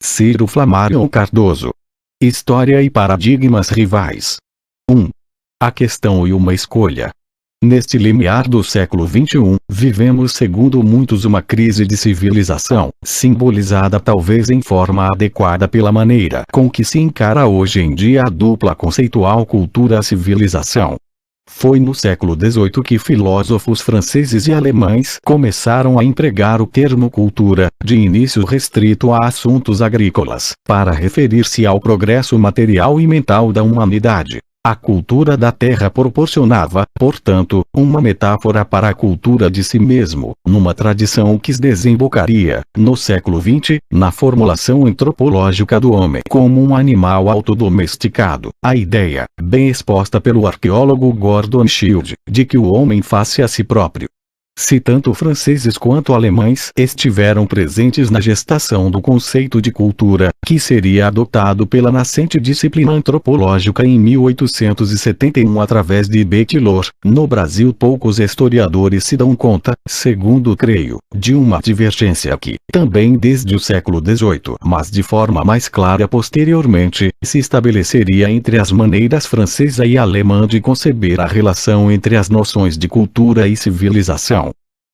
Ciro Flammarion Cardoso. História e paradigmas rivais. 1. A questão e uma escolha. Neste limiar do século XXI, vivemos segundo muitos uma crise de civilização, simbolizada talvez em forma adequada pela maneira com que se encara hoje em dia a dupla conceitual cultura-civilização. Foi no século XVIII que filósofos franceses e alemães começaram a empregar o termo cultura, de início restrito a assuntos agrícolas, para referir-se ao progresso material e mental da humanidade. A cultura da terra proporcionava, portanto, uma metáfora para a cultura de si mesmo, numa tradição que desembocaria, no século XX, na formulação antropológica do homem como um animal autodomesticado. A ideia, bem exposta pelo arqueólogo Gordon Schild, de que o homem faz-se a si próprio. Se tanto franceses quanto alemães estiveram presentes na gestação do conceito de cultura, que seria adotado pela nascente disciplina antropológica em 1871 através de Bachelor, no Brasil poucos historiadores se dão conta, segundo creio, de uma divergência que, também desde o século XVIII, mas de forma mais clara posteriormente, se estabeleceria entre as maneiras francesa e alemã de conceber a relação entre as noções de cultura e civilização.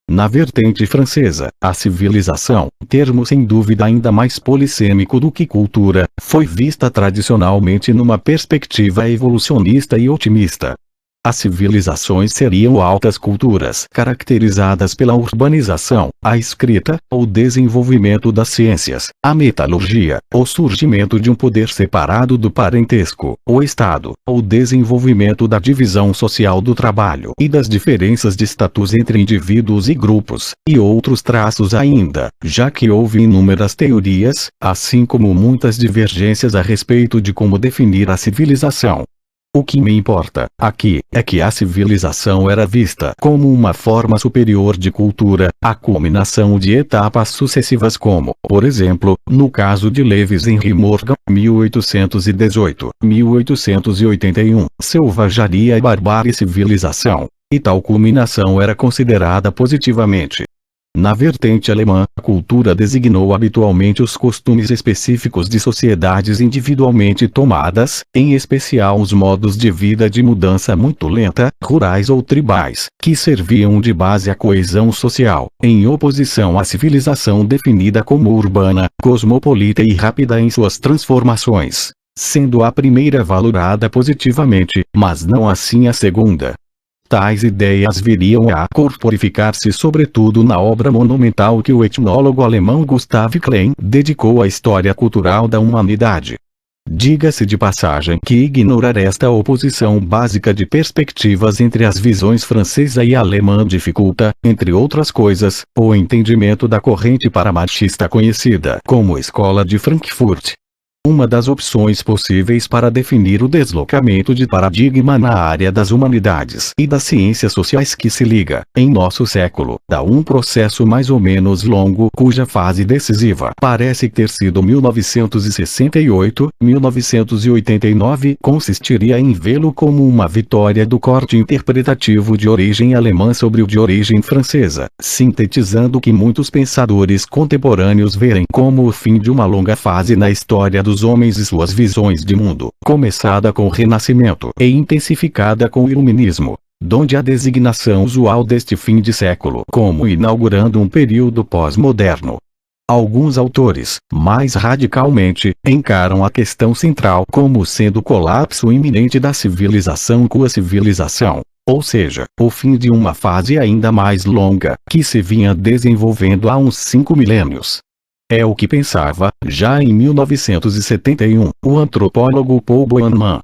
Na vertente francesa, a civilização, termo sem dúvida ainda mais polissêmico do que cultura, foi vista tradicionalmente numa perspectiva evolucionista e otimista. As civilizações seriam altas culturas caracterizadas pela urbanização, a escrita, o desenvolvimento das ciências, a metalurgia, o surgimento de um poder separado do parentesco, o Estado, o desenvolvimento da divisão social do trabalho e das diferenças de status entre indivíduos e grupos, e outros traços ainda, já que houve inúmeras teorias, assim como muitas divergências a respeito de como definir a civilização. O que me importa, aqui, é que a civilização era vista como uma forma superior de cultura, a culminação de etapas sucessivas como, por exemplo, no caso de Lewis Henry Morgan, 1818-1881, selvageria e barbárie civilização, e tal culminação era considerada positivamente. Na vertente alemã, a cultura designou habitualmente os costumes específicos de sociedades individualmente tomadas, em especial os modos de vida de mudança muito lenta, rurais ou tribais, que serviam de base à coesão social, em oposição à civilização definida como urbana, cosmopolita e rápida em suas transformações, sendo a primeira valorada positivamente, mas não assim a segunda. Tais ideias viriam a corporificar-se sobretudo na obra monumental que o etnólogo alemão Gustav Klein dedicou à história cultural da humanidade. Diga-se de passagem que ignorar esta oposição básica de perspectivas entre as visões francesa e alemã dificulta, entre outras coisas, o entendimento da corrente paramarxista conhecida como Escola de Frankfurt. Uma das opções possíveis para definir o deslocamento de paradigma na área das humanidades e das ciências sociais que se liga, em nosso século, a um processo mais ou menos longo cuja fase decisiva parece ter sido 1968-1989 consistiria em vê-lo como uma vitória do corte interpretativo de origem alemã sobre o de origem francesa, sintetizando o que muitos pensadores contemporâneos veem como o fim de uma longa fase na história dos homens e suas visões de mundo, começada com o Renascimento e intensificada com o Iluminismo, donde a designação usual deste fim de século como inaugurando um período pós-moderno. Alguns autores, mais radicalmente, encaram a questão central como sendo o colapso iminente da civilização com a civilização, ou seja, o fim de uma fase ainda mais longa, que se vinha desenvolvendo há uns 5 milênios. É o que pensava, já em 1971, o antropólogo Paul Boehman.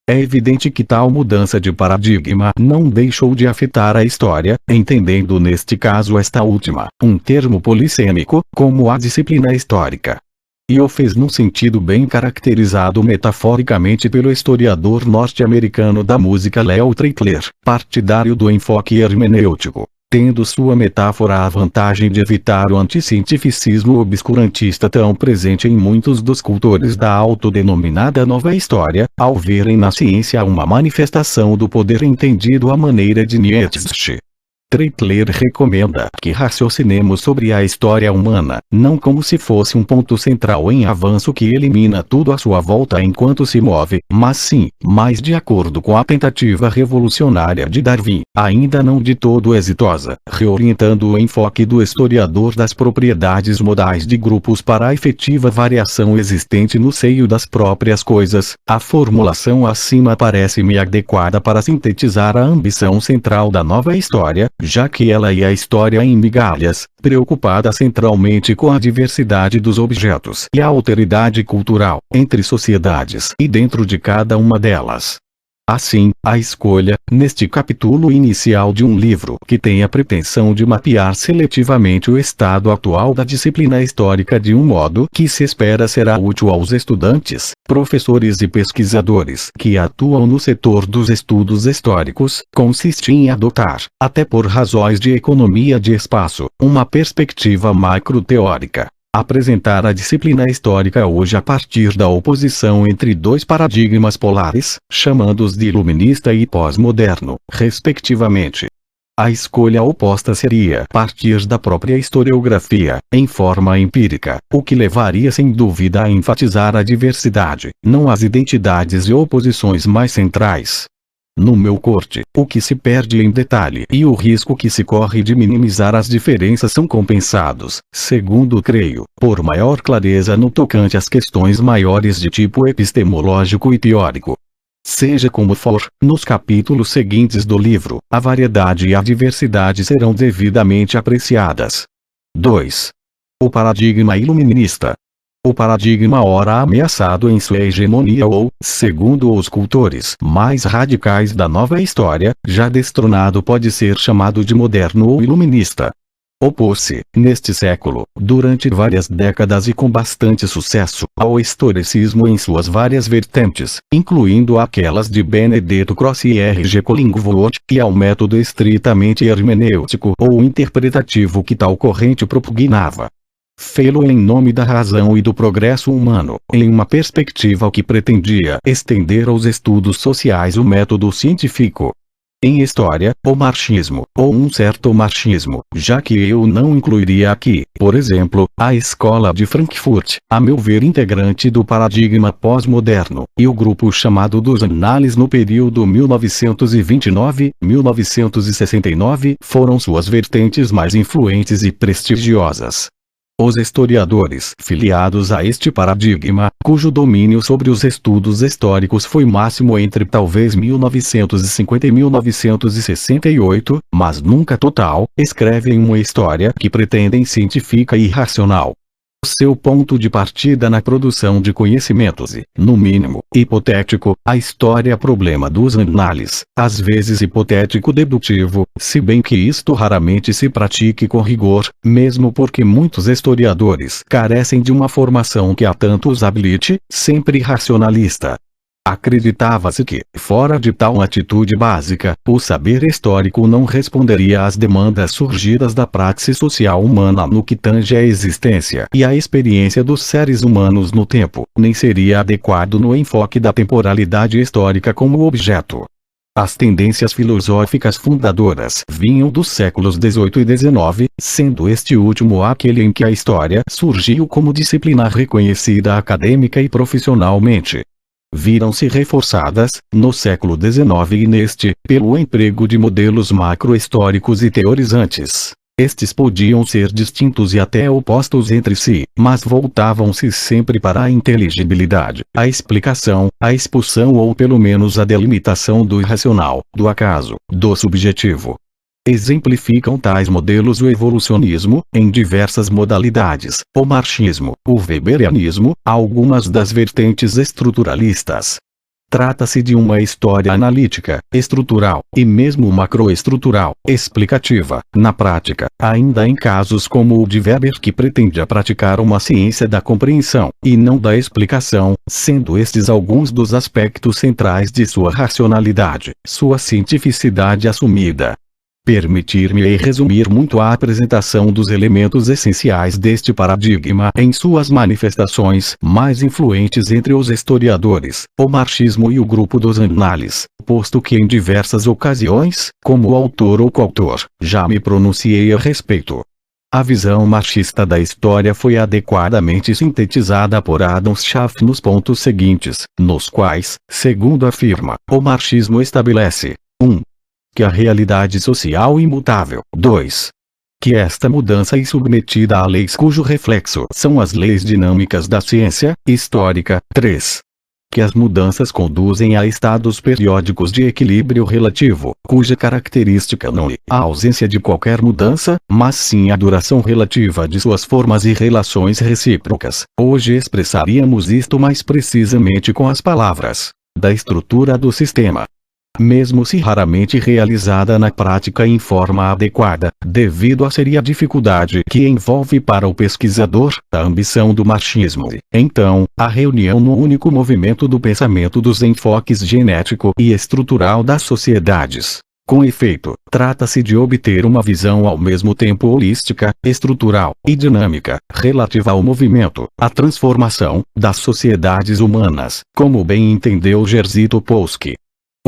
É evidente que tal mudança de paradigma não deixou de afetar a história, entendendo neste caso esta última, um termo polissêmico, como a disciplina histórica. E o fez num sentido bem caracterizado metaforicamente pelo historiador norte-americano da música Leo Treitler, partidário do enfoque hermenêutico, tendo sua metáfora a vantagem de evitar o anticientificismo obscurantista tão presente em muitos dos cultores da autodenominada nova história, ao verem na ciência uma manifestação do poder entendido à maneira de Nietzsche. Treitler recomenda que raciocinemos sobre a história humana, não como se fosse um ponto central em avanço que elimina tudo à sua volta enquanto se move, mas sim, mais de acordo com a tentativa revolucionária de Darwin, ainda não de todo exitosa, reorientando o enfoque do historiador das propriedades modais de grupos para a efetiva variação existente no seio das próprias coisas. A formulação acima parece-me adequada para sintetizar a ambição central da nova história, já que ela é a história em migalhas, preocupada centralmente com a diversidade dos objetos e a alteridade cultural, entre sociedades e dentro de cada uma delas. Assim, a escolha, neste capítulo inicial de um livro que tem a pretensão de mapear seletivamente o estado atual da disciplina histórica de um modo que se espera será útil aos estudantes, professores e pesquisadores que atuam no setor dos estudos históricos, consiste em adotar, até por razões de economia de espaço, uma perspectiva macroteórica. Apresentar a disciplina histórica hoje a partir da oposição entre dois paradigmas polares, chamando-os de iluminista e pós-moderno, respectivamente. A escolha oposta seria partir da própria historiografia, em forma empírica, o que levaria sem dúvida a enfatizar a diversidade, não as identidades e oposições mais centrais. No meu corte, o que se perde em detalhe e o risco que se corre de minimizar as diferenças são compensados, segundo creio, por maior clareza no tocante às questões maiores de tipo epistemológico e teórico. Seja como for, nos capítulos seguintes do livro, a variedade e a diversidade serão devidamente apreciadas. 2. O paradigma iluminista. O paradigma ora ameaçado em sua hegemonia ou, segundo os cultores mais radicais da nova história, já destronado pode ser chamado de moderno ou iluminista. Opôs-se, neste século, durante várias décadas e com bastante sucesso, ao historicismo em suas várias vertentes, incluindo aquelas de Benedetto Croce e R. G. Collingwood, e ao método estritamente hermenêutico ou interpretativo que tal corrente propugnava. Fê-lo em nome da razão e do progresso humano, em uma perspectiva que pretendia estender aos estudos sociais o método científico. Em história, o marxismo, ou um certo marxismo, já que eu não incluiria aqui, por exemplo, a Escola de Frankfurt, a meu ver integrante do paradigma pós-moderno, e o grupo chamado dos Annales no período 1929-1969, foram suas vertentes mais influentes e prestigiosas. Os historiadores filiados a este paradigma, cujo domínio sobre os estudos históricos foi máximo entre talvez 1950 e 1968, mas nunca total, escrevem uma história que pretendem científica e racional. Seu ponto de partida na produção de conhecimentos e, no mínimo, hipotético, a história-problema dos Annales, às vezes hipotético-dedutivo, se bem que isto raramente se pratique com rigor, mesmo porque muitos historiadores carecem de uma formação que a tanto os habilite, sempre racionalista. Acreditava-se que, fora de tal atitude básica, o saber histórico não responderia às demandas surgidas da praxe social humana no que tange à existência e à experiência dos seres humanos no tempo, nem seria adequado no enfoque da temporalidade histórica como objeto. As tendências filosóficas fundadoras vinham dos séculos XVIII e XIX, sendo este último aquele em que a história surgiu como disciplina reconhecida acadêmica e profissionalmente. Viram-se reforçadas, no século XIX e neste, pelo emprego de modelos macro-históricos e teorizantes. Estes podiam ser distintos e até opostos entre si, mas voltavam-se sempre para a inteligibilidade, a explicação, a expulsão ou pelo menos a delimitação do irracional, do acaso, do subjetivo. Exemplificam tais modelos o evolucionismo, em diversas modalidades, o marxismo, o weberianismo, algumas das vertentes estruturalistas. Trata-se de uma história analítica, estrutural, e mesmo macroestrutural, explicativa, na prática, ainda em casos como o de Weber que pretende praticar uma ciência da compreensão, e não da explicação, sendo estes alguns dos aspectos centrais de sua racionalidade, sua cientificidade assumida. Permitir-me resumir muito a apresentação dos elementos essenciais deste paradigma em suas manifestações mais influentes entre os historiadores, o marxismo e o grupo dos anales, posto que em diversas ocasiões, como autor ou coautor, já me pronunciei a respeito. A visão marxista da história foi adequadamente sintetizada por Adam Schaff nos pontos seguintes, nos quais, segundo afirma, o marxismo estabelece: 1. Que a realidade social imutável. 2. Que esta mudança é submetida a leis cujo reflexo são as leis dinâmicas da ciência histórica. 3. Que as mudanças conduzem a estados periódicos de equilíbrio relativo, cuja característica não é a ausência de qualquer mudança, mas sim a duração relativa de suas formas e relações recíprocas. Hoje expressaríamos isto mais precisamente com as palavras da estrutura do sistema. Mesmo se raramente realizada na prática em forma adequada, devido à séria dificuldade que envolve para o pesquisador a ambição do marxismo. Então, a reunião no único movimento do pensamento dos enfoques genético e estrutural das sociedades. Com efeito, trata-se de obter uma visão ao mesmo tempo holística, estrutural e dinâmica, relativa ao movimento, à transformação, das sociedades humanas, como bem entendeu Jerzy Topolsky.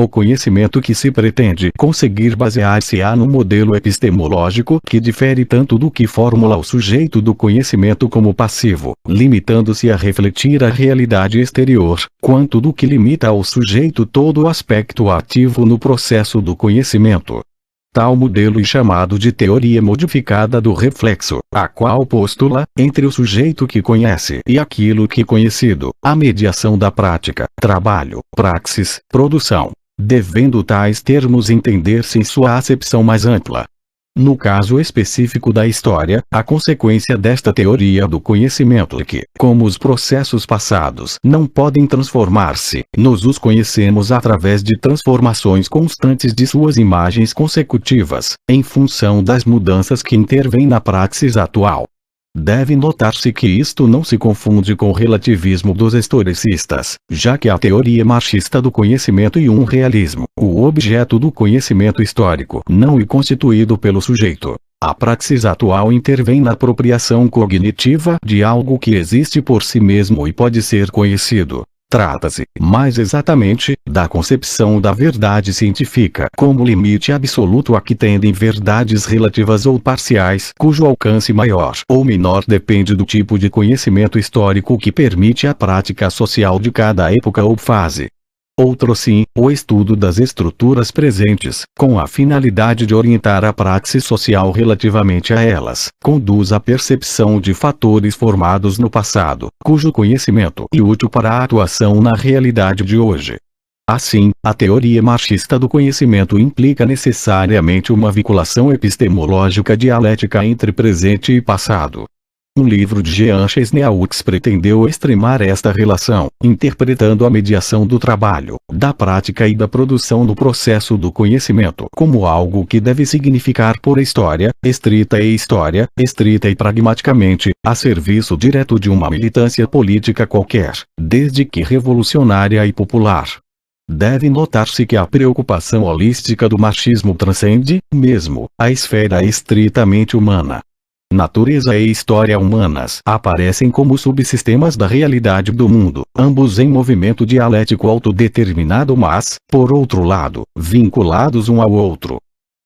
O conhecimento que se pretende conseguir basear-se-á no modelo epistemológico que difere tanto do que formula o sujeito do conhecimento como passivo, limitando-se a refletir a realidade exterior, quanto do que limita ao sujeito todo o aspecto ativo no processo do conhecimento. Tal modelo é chamado de teoria modificada do reflexo, a qual postula, entre o sujeito que conhece e aquilo que é conhecido, a mediação da prática, trabalho, praxis, produção, devendo tais termos entender-se em sua acepção mais ampla. No caso específico da história, a consequência desta teoria do conhecimento é que, como os processos passados não podem transformar-se, nós os conhecemos através de transformações constantes de suas imagens consecutivas, em função das mudanças que intervêm na praxis atual. Deve notar-se que isto não se confunde com o relativismo dos historicistas, já que a teoria marxista do conhecimento e um realismo, o objeto do conhecimento histórico, não é constituído pelo sujeito. A praxis atual intervém na apropriação cognitiva de algo que existe por si mesmo e pode ser conhecido. Trata-se, mais exatamente, da concepção da verdade científica como limite absoluto a que tendem verdades relativas ou parciais, cujo alcance maior ou menor depende do tipo de conhecimento histórico que permite a prática social de cada época ou fase. Outro sim, o estudo das estruturas presentes, com a finalidade de orientar a praxis social relativamente a elas, conduz à percepção de fatores formados no passado, cujo conhecimento é útil para a atuação na realidade de hoje. Assim, a teoria marxista do conhecimento implica necessariamente uma vinculação epistemológica dialética entre presente e passado. Um livro de Jean Chesneux pretendeu extremar esta relação, interpretando a mediação do trabalho, da prática e da produção no processo do conhecimento como algo que deve significar por história, estrita e pragmaticamente, a serviço direto de uma militância política qualquer, desde que revolucionária e popular. Deve notar-se que a preocupação holística do marxismo transcende, mesmo, a esfera estritamente humana. Natureza e história humanas aparecem como subsistemas da realidade do mundo, ambos em movimento dialético autodeterminado mas, por outro lado, vinculados um ao outro.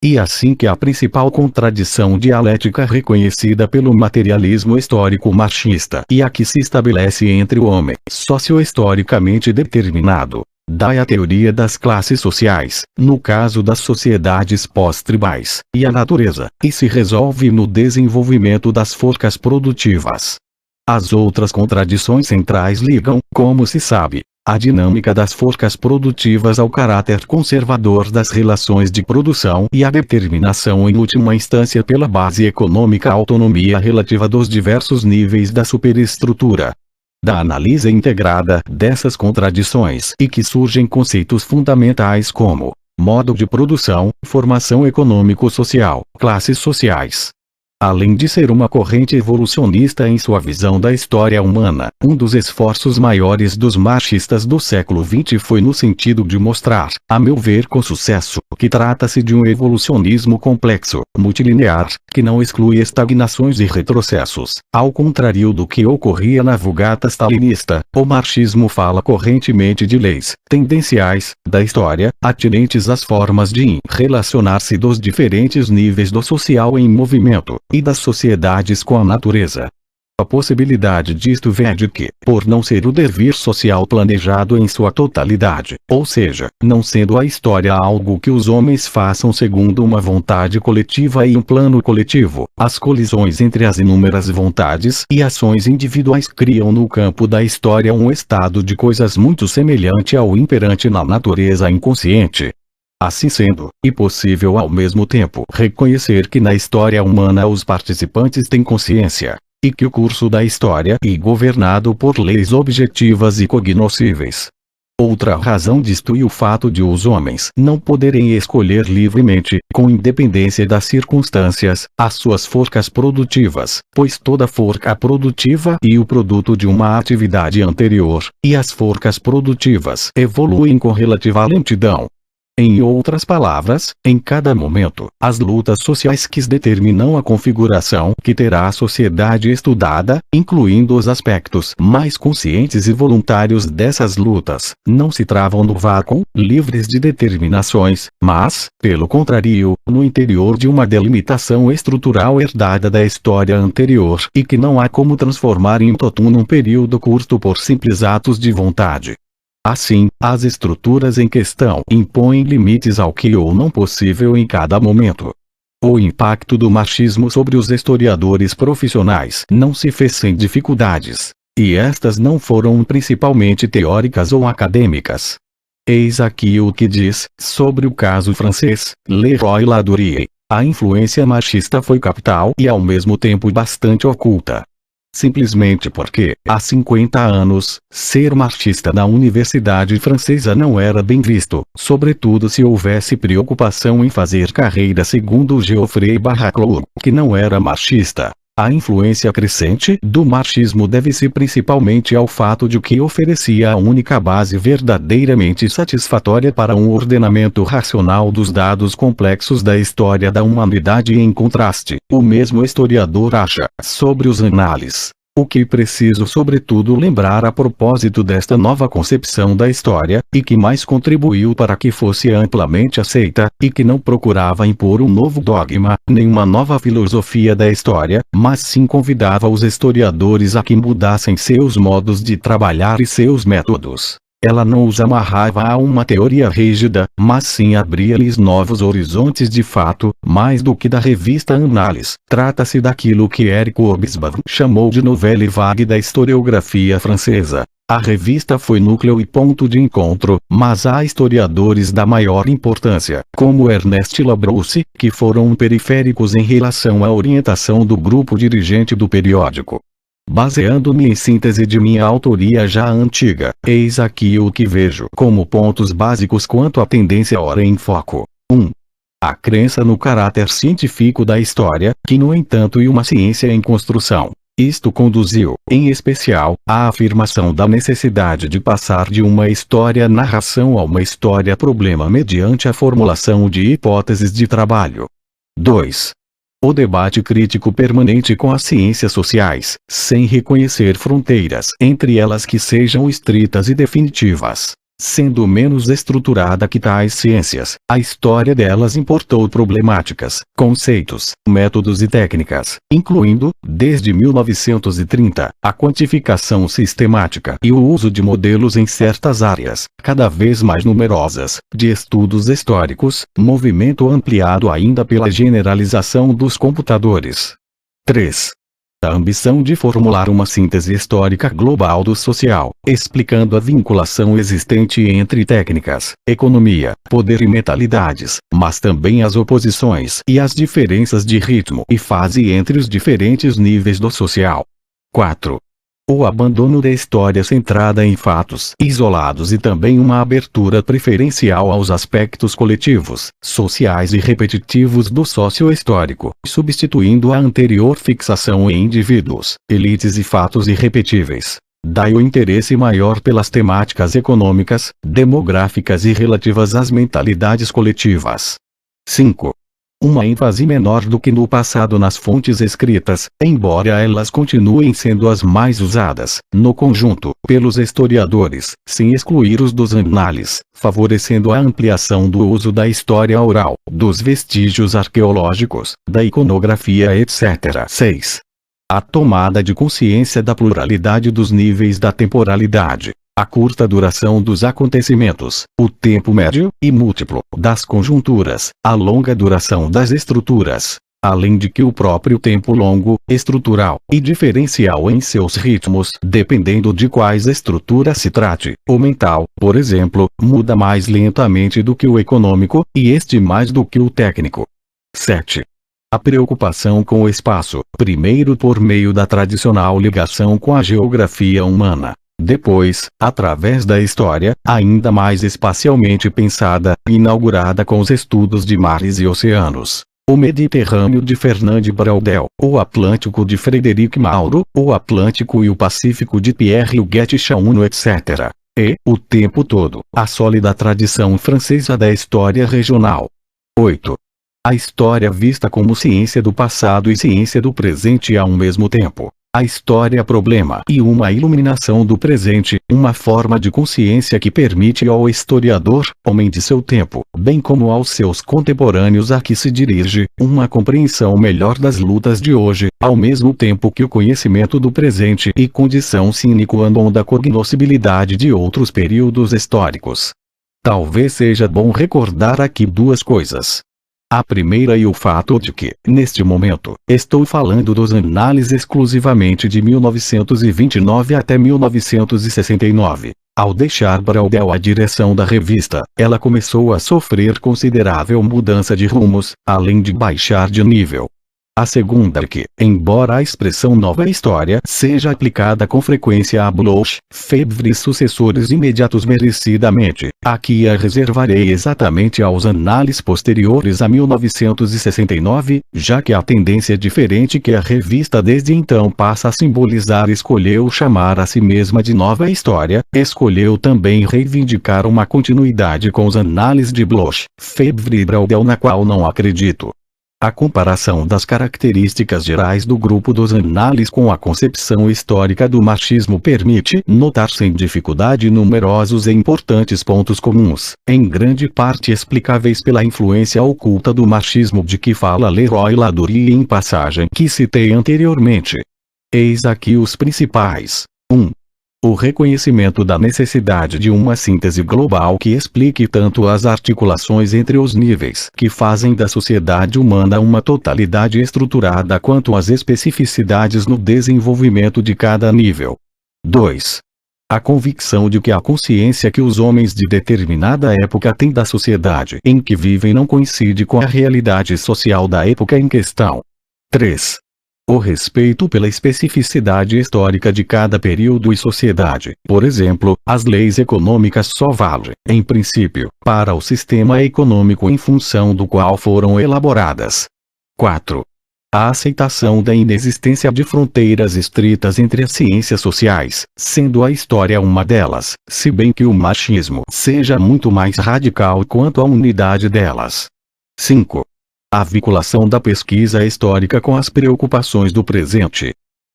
E assim que a principal contradição dialética reconhecida pelo materialismo histórico marxista e a que se estabelece entre o homem socio-historicamente determinado, daí a teoria das classes sociais, no caso das sociedades pós-tribais, e a natureza, e se resolve no desenvolvimento das forças produtivas. As outras contradições centrais ligam, como se sabe, a dinâmica das forças produtivas ao caráter conservador das relações de produção e a determinação em última instância pela base econômica autonomia relativa dos diversos níveis da superestrutura. Da análise integrada dessas contradições e que surgem conceitos fundamentais como modo de produção, formação econômico-social, classes sociais. Além de ser uma corrente evolucionista em sua visão da história humana, um dos esforços maiores dos marxistas do século XX foi no sentido de mostrar, a meu ver com sucesso, que trata-se de um evolucionismo complexo, multilinear, que não exclui estagnações e retrocessos. Ao contrário do que ocorria na Vulgata stalinista, o marxismo fala correntemente de leis tendenciais da história, atinentes às formas de relacionar-se dos diferentes níveis do social em movimento, e das sociedades com a natureza. A possibilidade disto vem de que, por não ser o devir social planejado em sua totalidade, ou seja, não sendo a história algo que os homens façam segundo uma vontade coletiva e um plano coletivo, as colisões entre as inúmeras vontades e ações individuais criam no campo da história um estado de coisas muito semelhante ao imperante na natureza inconsciente. Assim sendo, é possível ao mesmo tempo reconhecer que na história humana os participantes têm consciência, e que o curso da história é governado por leis objetivas e cognoscíveis. Outra razão disto é o fato de os homens não poderem escolher livremente, com independência das circunstâncias, as suas forcas produtivas, pois toda forca produtiva é o produto de uma atividade anterior, e as forcas produtivas evoluem com relativa lentidão. Em outras palavras, em cada momento, as lutas sociais que determinam a configuração que terá a sociedade estudada, incluindo os aspectos mais conscientes e voluntários dessas lutas, não se travam no vácuo, livres de determinações, mas, pelo contrário, no interior de uma delimitação estrutural herdada da história anterior e que não há como transformar em totum num período curto por simples atos de vontade. Assim, as estruturas em questão impõem limites ao que ou não possível em cada momento. O impacto do marxismo sobre os historiadores profissionais não se fez sem dificuldades, e estas não foram principalmente teóricas ou acadêmicas. Eis aqui o que diz, sobre o caso francês, Leroy Ladurie. A influência marxista foi capital e ao mesmo tempo bastante oculta. Simplesmente porque, há 50 anos, ser marxista na Universidade Francesa não era bem visto, sobretudo se houvesse preocupação em fazer carreira segundo Geoffrey Barraclough, que não era marxista. A influência crescente do marxismo deve-se principalmente ao fato de que oferecia a única base verdadeiramente satisfatória para um ordenamento racional dos dados complexos da história da humanidade. Em contraste, o mesmo historiador acha, sobre os análises, o que preciso sobretudo lembrar a propósito desta nova concepção da história, e que mais contribuiu para que fosse amplamente aceita, e que não procurava impor um novo dogma, nem uma nova filosofia da história, mas sim convidava os historiadores a que mudassem seus modos de trabalhar e seus métodos. Ela não os amarrava a uma teoria rígida, mas sim abria-lhes novos horizontes de fato, mais do que da revista Annales. Trata-se daquilo que Eric Hobsbawm chamou de novelle vague da historiografia francesa. A revista foi núcleo e ponto de encontro, mas há historiadores da maior importância, como Ernest Labrousse, que foram periféricos em relação à orientação do grupo dirigente do periódico. Baseando-me em síntese de minha autoria já antiga, eis aqui o que vejo como pontos básicos quanto à tendência ora em foco. 1. A crença no caráter científico da história, que no entanto é uma ciência em construção. Isto conduziu, em especial, à afirmação da necessidade de passar de uma história-narração a uma história-problema mediante a formulação de hipóteses de trabalho. 2. O debate crítico permanente com as ciências sociais, sem reconhecer fronteiras entre elas que sejam estritas e definitivas. Sendo menos estruturada que tais ciências, a história delas importou problemáticas, conceitos, métodos e técnicas, incluindo, desde 1930, a quantificação sistemática e o uso de modelos em certas áreas, cada vez mais numerosas, de estudos históricos, movimento ampliado ainda pela generalização dos computadores. 3. A ambição de formular uma síntese histórica global do social, explicando a vinculação existente entre técnicas, economia, poder e mentalidades, mas também as oposições e as diferenças de ritmo e fase entre os diferentes níveis do social. 4. o abandono da história centrada em fatos isolados e também uma abertura preferencial aos aspectos coletivos, sociais e repetitivos do sócio-histórico, substituindo a anterior fixação em indivíduos, elites e fatos irrepetíveis. Daí o interesse maior pelas temáticas econômicas, demográficas e relativas às mentalidades coletivas. 5. Uma ênfase menor do que no passado nas fontes escritas, embora elas continuem sendo as mais usadas, no conjunto, pelos historiadores, sem excluir os dos anales, favorecendo a ampliação do uso da história oral, dos vestígios arqueológicos, da iconografia etc. 6. A tomada de consciência da pluralidade dos níveis da temporalidade. A curta duração dos acontecimentos, o tempo médio e múltiplo das conjunturas, a longa duração das estruturas, além de que o próprio tempo longo, estrutural e diferencial em seus ritmos, dependendo de quais estruturas se trate, o mental, por exemplo, muda mais lentamente do que o econômico, e este mais do que o técnico. 7. A preocupação com o espaço, primeiro por meio da tradicional ligação com a geografia humana. Depois, através da história, ainda mais espacialmente pensada, inaugurada com os estudos de mares e oceanos. O Mediterrâneo de Fernand Braudel, o Atlântico de Frederic Mauro, o Atlântico e o Pacífico de Pierre Huguet Chauno etc. E, o tempo todo, a sólida tradição francesa da história regional. 8. A história vista como ciência do passado e ciência do presente ao mesmo tempo. A história problema e uma iluminação do presente, uma forma de consciência que permite ao historiador, homem de seu tempo, bem como aos seus contemporâneos a que se dirige, uma compreensão melhor das lutas de hoje, ao mesmo tempo que o conhecimento do presente e condição sine qua non da cognoscibilidade de outros períodos históricos. Talvez seja bom recordar aqui duas coisas. A primeira e o fato de que, neste momento, estou falando dos análises exclusivamente de 1929 até 1969. Ao deixar Braudel a direção da revista, ela começou a sofrer considerável mudança de rumos, além de baixar de nível. A segunda é que, embora a expressão nova história seja aplicada com frequência a Bloch, Febvre e sucessores imediatos merecidamente, aqui a reservarei exatamente aos análises posteriores a 1969, já que a tendência diferente que a revista desde então passa a simbolizar escolheu chamar a si mesma de nova história, escolheu também reivindicar uma continuidade com os análises de Bloch, Febvre e Braudel na qual não acredito. A comparação das características gerais do grupo dos análises com a concepção histórica do marxismo permite notar sem dificuldade numerosos e importantes pontos comuns, em grande parte explicáveis pela influência oculta do marxismo de que fala Leroy Ladurie em passagem que citei anteriormente. Eis aqui os principais. 1. O reconhecimento da necessidade de uma síntese global que explique tanto as articulações entre os níveis que fazem da sociedade humana uma totalidade estruturada quanto as especificidades no desenvolvimento de cada nível. 2. A convicção de que a consciência que os homens de determinada época têm da sociedade em que vivem não coincide com a realidade social da época em questão. 3. O respeito pela especificidade histórica de cada período e sociedade. Por exemplo, as leis econômicas só valem, em princípio, para o sistema econômico em função do qual foram elaboradas. 4. A aceitação da inexistência de fronteiras estritas entre as ciências sociais, sendo a história uma delas, se bem que o marxismo seja muito mais radical quanto à unidade delas. 5. A vinculação da pesquisa histórica com as preocupações do presente.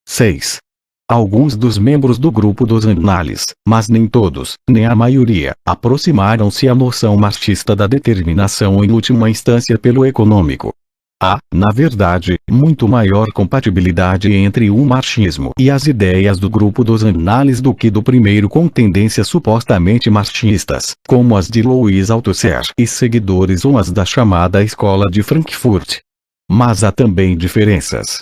6. Alguns dos membros do grupo dos análises, mas nem todos, nem a maioria, aproximaram-se à noção marxista da determinação em última instância pelo econômico. Há, na verdade, muito maior compatibilidade entre o marxismo e as ideias do grupo dos análises do que do primeiro com tendências supostamente marxistas, como as de Louis Althusser e seguidores ou as da chamada Escola de Frankfurt. Mas há também diferenças.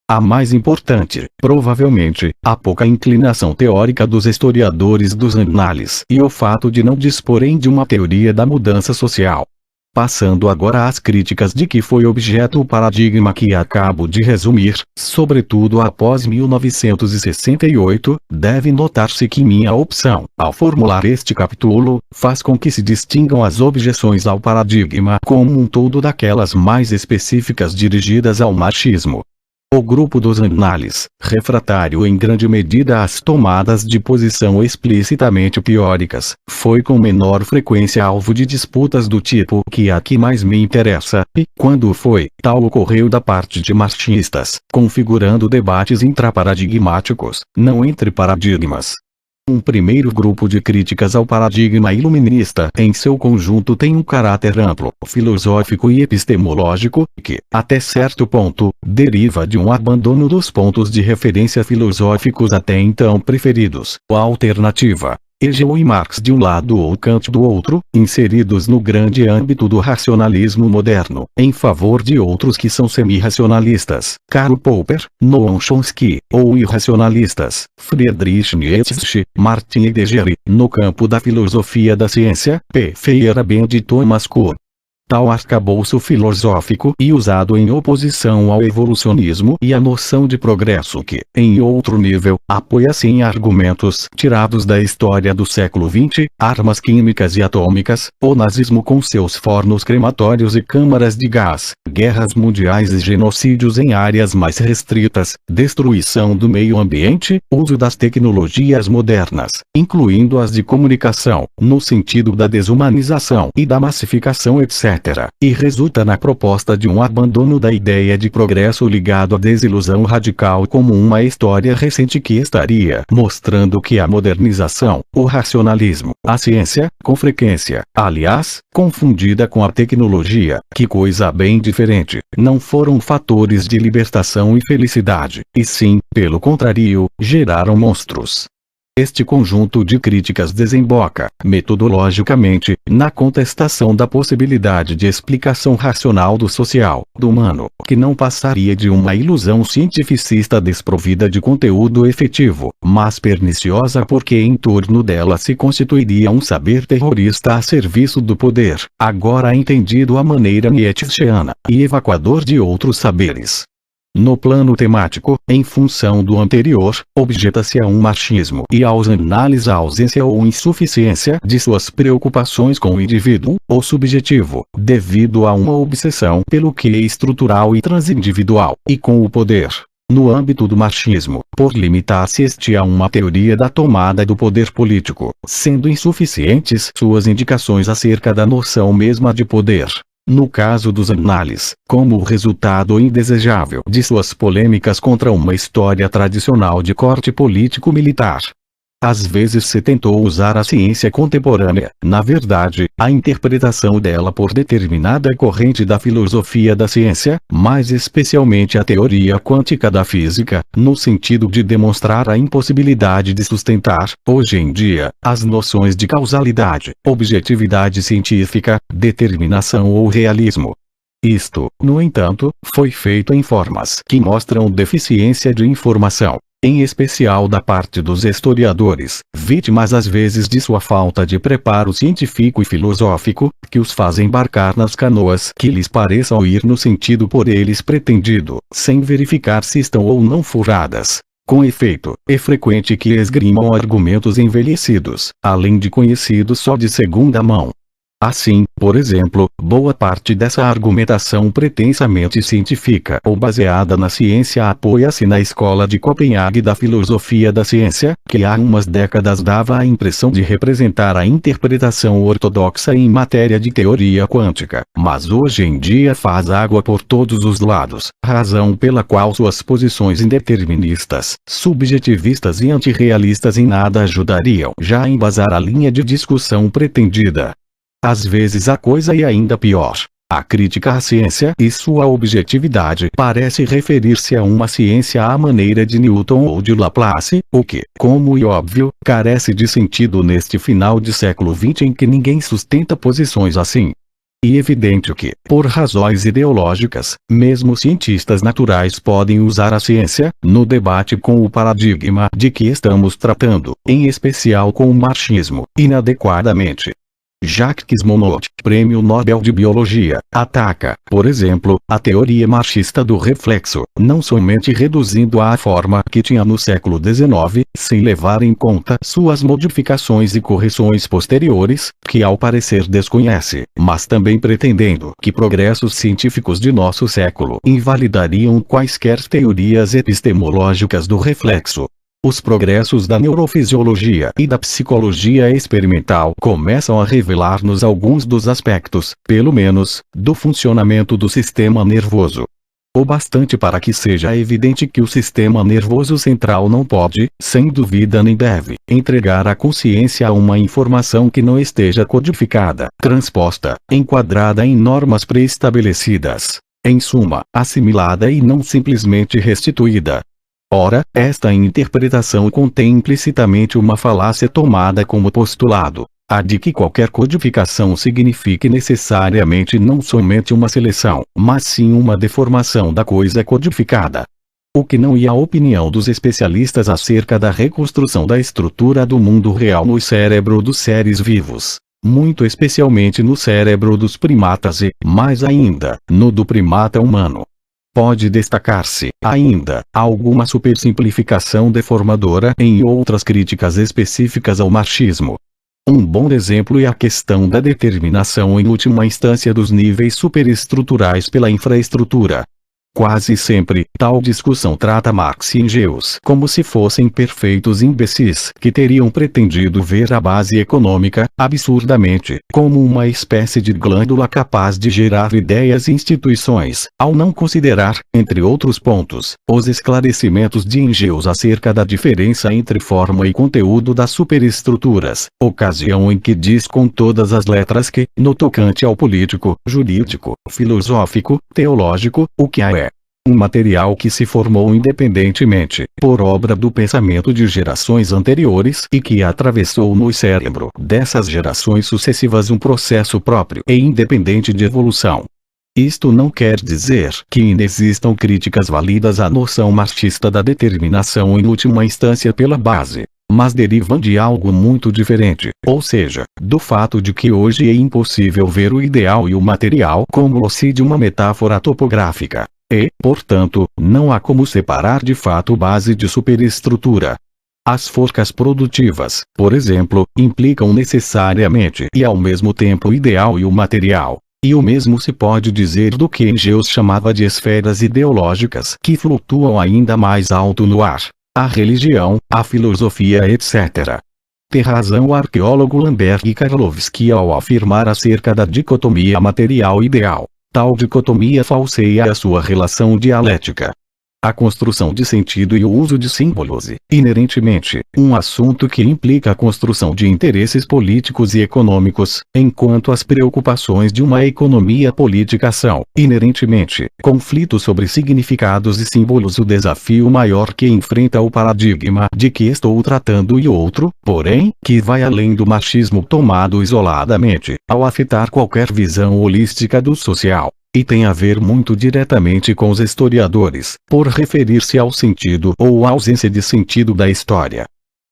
A mais importante, provavelmente, a pouca inclinação teórica dos historiadores dos análises e o fato de não disporem de uma teoria da mudança social. Passando agora às críticas de que foi objeto o paradigma que acabo de resumir, sobretudo após 1968, deve notar-se que minha opção, ao formular este capítulo, faz com que se distingam as objeções ao paradigma como um todo daquelas mais específicas dirigidas ao machismo. O grupo dos análises, refratário em grande medida às tomadas de posição explicitamente teóricas, foi com menor frequência alvo de disputas do tipo que aqui mais me interessa, e, quando foi, tal ocorreu da parte de machistas, configurando debates intraparadigmáticos, não entre paradigmas. Um primeiro grupo de críticas ao paradigma iluminista em seu conjunto tem um caráter amplo, filosófico e epistemológico, que, até certo ponto, deriva de um abandono dos pontos de referência filosóficos até então preferidos, a alternativa, Hegel e Marx de um lado ou Kant do outro, inseridos no grande âmbito do racionalismo moderno, em favor de outros que são semi-racionalistas, Karl Popper, Noam Chomsky, ou irracionalistas, Friedrich Nietzsche, Martin Heidegger, no campo da filosofia da ciência, P. Feyerabend e Thomas Kuhn. Tal arcabouço filosófico e usado em oposição ao evolucionismo e à noção de progresso que, em outro nível, apoia-se em argumentos tirados da história do século XX, armas químicas e atômicas, o nazismo com seus fornos crematórios e câmaras de gás, guerras mundiais e genocídios em áreas mais restritas, destruição do meio ambiente, uso das tecnologias modernas, incluindo as de comunicação, no sentido da desumanização e da massificação etc. E resulta na proposta de um abandono da ideia de progresso ligado à desilusão radical como uma história recente que estaria mostrando que a modernização, o racionalismo, a ciência, com frequência, aliás, confundida com a tecnologia, que coisa bem diferente, não foram fatores de libertação e felicidade, e sim, pelo contrário, geraram monstros. Este conjunto de críticas desemboca, metodologicamente, na contestação da possibilidade de explicação racional do social, do humano, que não passaria de uma ilusão cientificista desprovida de conteúdo efetivo, mas perniciosa porque em torno dela se constituiria um saber terrorista a serviço do poder, agora entendido à maneira nietzscheana, e evacuador de outros saberes. No plano temático, em função do anterior, objeta-se a um machismo e aos análises a ausência ou insuficiência de suas preocupações com o indivíduo, ou subjetivo, devido a uma obsessão pelo que é estrutural e transindividual, e com o poder. No âmbito do machismo, por limitar-se este a uma teoria da tomada do poder político, sendo insuficientes suas indicações acerca da noção mesma de poder. No caso dos análises, como o resultado indesejável de suas polêmicas contra uma história tradicional de corte político-militar. Às vezes se tentou usar a ciência contemporânea, na verdade, a interpretação dela por determinada corrente da filosofia da ciência, mais especialmente a teoria quântica da física, no sentido de demonstrar a impossibilidade de sustentar, hoje em dia, as noções de causalidade, objetividade científica, determinação ou realismo. Isto, no entanto, foi feito em formas que mostram deficiência de informação, em especial da parte dos historiadores, vítimas às vezes de sua falta de preparo científico e filosófico, que os faz embarcar nas canoas que lhes pareçam ir no sentido por eles pretendido, sem verificar se estão ou não furadas. Com efeito, é frequente que esgrimam argumentos envelhecidos, além de conhecidos só de segunda mão. Assim, por exemplo, boa parte dessa argumentação pretensamente científica ou baseada na ciência apoia-se na escola de Copenhague da filosofia da ciência, que há umas décadas dava a impressão de representar a interpretação ortodoxa em matéria de teoria quântica, mas hoje em dia faz água por todos os lados, razão pela qual suas posições indeterministas, subjetivistas e antirrealistas em nada ajudariam já a embasar a linha de discussão pretendida. Às vezes a coisa é ainda pior. A crítica à ciência e sua objetividade parece referir-se a uma ciência à maneira de Newton ou de Laplace, o que, como é óbvio, carece de sentido neste final de século XX em que ninguém sustenta posições assim. E evidente que, por razões ideológicas, mesmo cientistas naturais podem usar a ciência, no debate com o paradigma de que estamos tratando, em especial com o machismo, inadequadamente. Jacques Monod, Prêmio Nobel de Biologia, ataca, por exemplo, a teoria marxista do reflexo, não somente reduzindo-a à forma que tinha no século XIX, sem levar em conta suas modificações e correções posteriores, que ao parecer desconhece, mas também pretendendo que progressos científicos de nosso século invalidariam quaisquer teorias epistemológicas do reflexo. Os progressos da neurofisiologia e da psicologia experimental começam a revelar-nos alguns dos aspectos, pelo menos, do funcionamento do sistema nervoso. O bastante para que seja evidente que o sistema nervoso central não pode, sem dúvida nem deve, entregar à consciência uma informação que não esteja codificada, transposta, enquadrada em normas pré-estabelecidas. Em suma, assimilada e não simplesmente restituída. Ora, esta interpretação contém implicitamente uma falácia tomada como postulado, a de que qualquer codificação signifique necessariamente não somente uma seleção, mas sim uma deformação da coisa codificada. O que não é a opinião dos especialistas acerca da reconstrução da estrutura do mundo real no cérebro dos seres vivos, muito especialmente no cérebro dos primatas e, mais ainda, no do primata humano. Pode destacar-se, ainda, alguma supersimplificação deformadora em outras críticas específicas ao marxismo. Um bom exemplo é a questão da determinação em última instância dos níveis superestruturais pela infraestrutura. Quase sempre, tal discussão trata Marx e Engels como se fossem perfeitos imbecis que teriam pretendido ver a base econômica, absurdamente, como uma espécie de glândula capaz de gerar ideias e instituições, ao não considerar, entre outros pontos, os esclarecimentos de Engels acerca da diferença entre forma e conteúdo das superestruturas, ocasião em que diz com todas as letras que, no tocante ao político, jurídico, filosófico, teológico, o que é um material que se formou independentemente, por obra do pensamento de gerações anteriores e que atravessou no cérebro dessas gerações sucessivas um processo próprio e independente de evolução. Isto não quer dizer que inexistam críticas válidas à noção marxista da determinação em última instância pela base, mas derivam de algo muito diferente, ou seja, do fato de que hoje é impossível ver o ideal e o material como se de uma metáfora topográfica. E, portanto, não há como separar de fato base de superestrutura. As forcas produtivas, por exemplo, implicam necessariamente e ao mesmo tempo o ideal e o material. E o mesmo se pode dizer do que Engels chamava de esferas ideológicas que flutuam ainda mais alto no ar: a religião, a filosofia, etc. Tem razão o arqueólogo Lamberg Karlovsky ao afirmar acerca da dicotomia material-ideal. Tal dicotomia falseia a sua relação dialética. A construção de sentido e o uso de símbolos é, inerentemente, um assunto que implica a construção de interesses políticos e econômicos, enquanto as preocupações de uma economia política são, inerentemente, conflitos sobre significados e símbolos. O desafio maior que enfrenta o paradigma de que estou tratando e outro, porém, que vai além do marxismo tomado isoladamente, ao afetar qualquer visão holística do social. E tem a ver muito diretamente com os historiadores, por referir-se ao sentido ou ausência de sentido da história.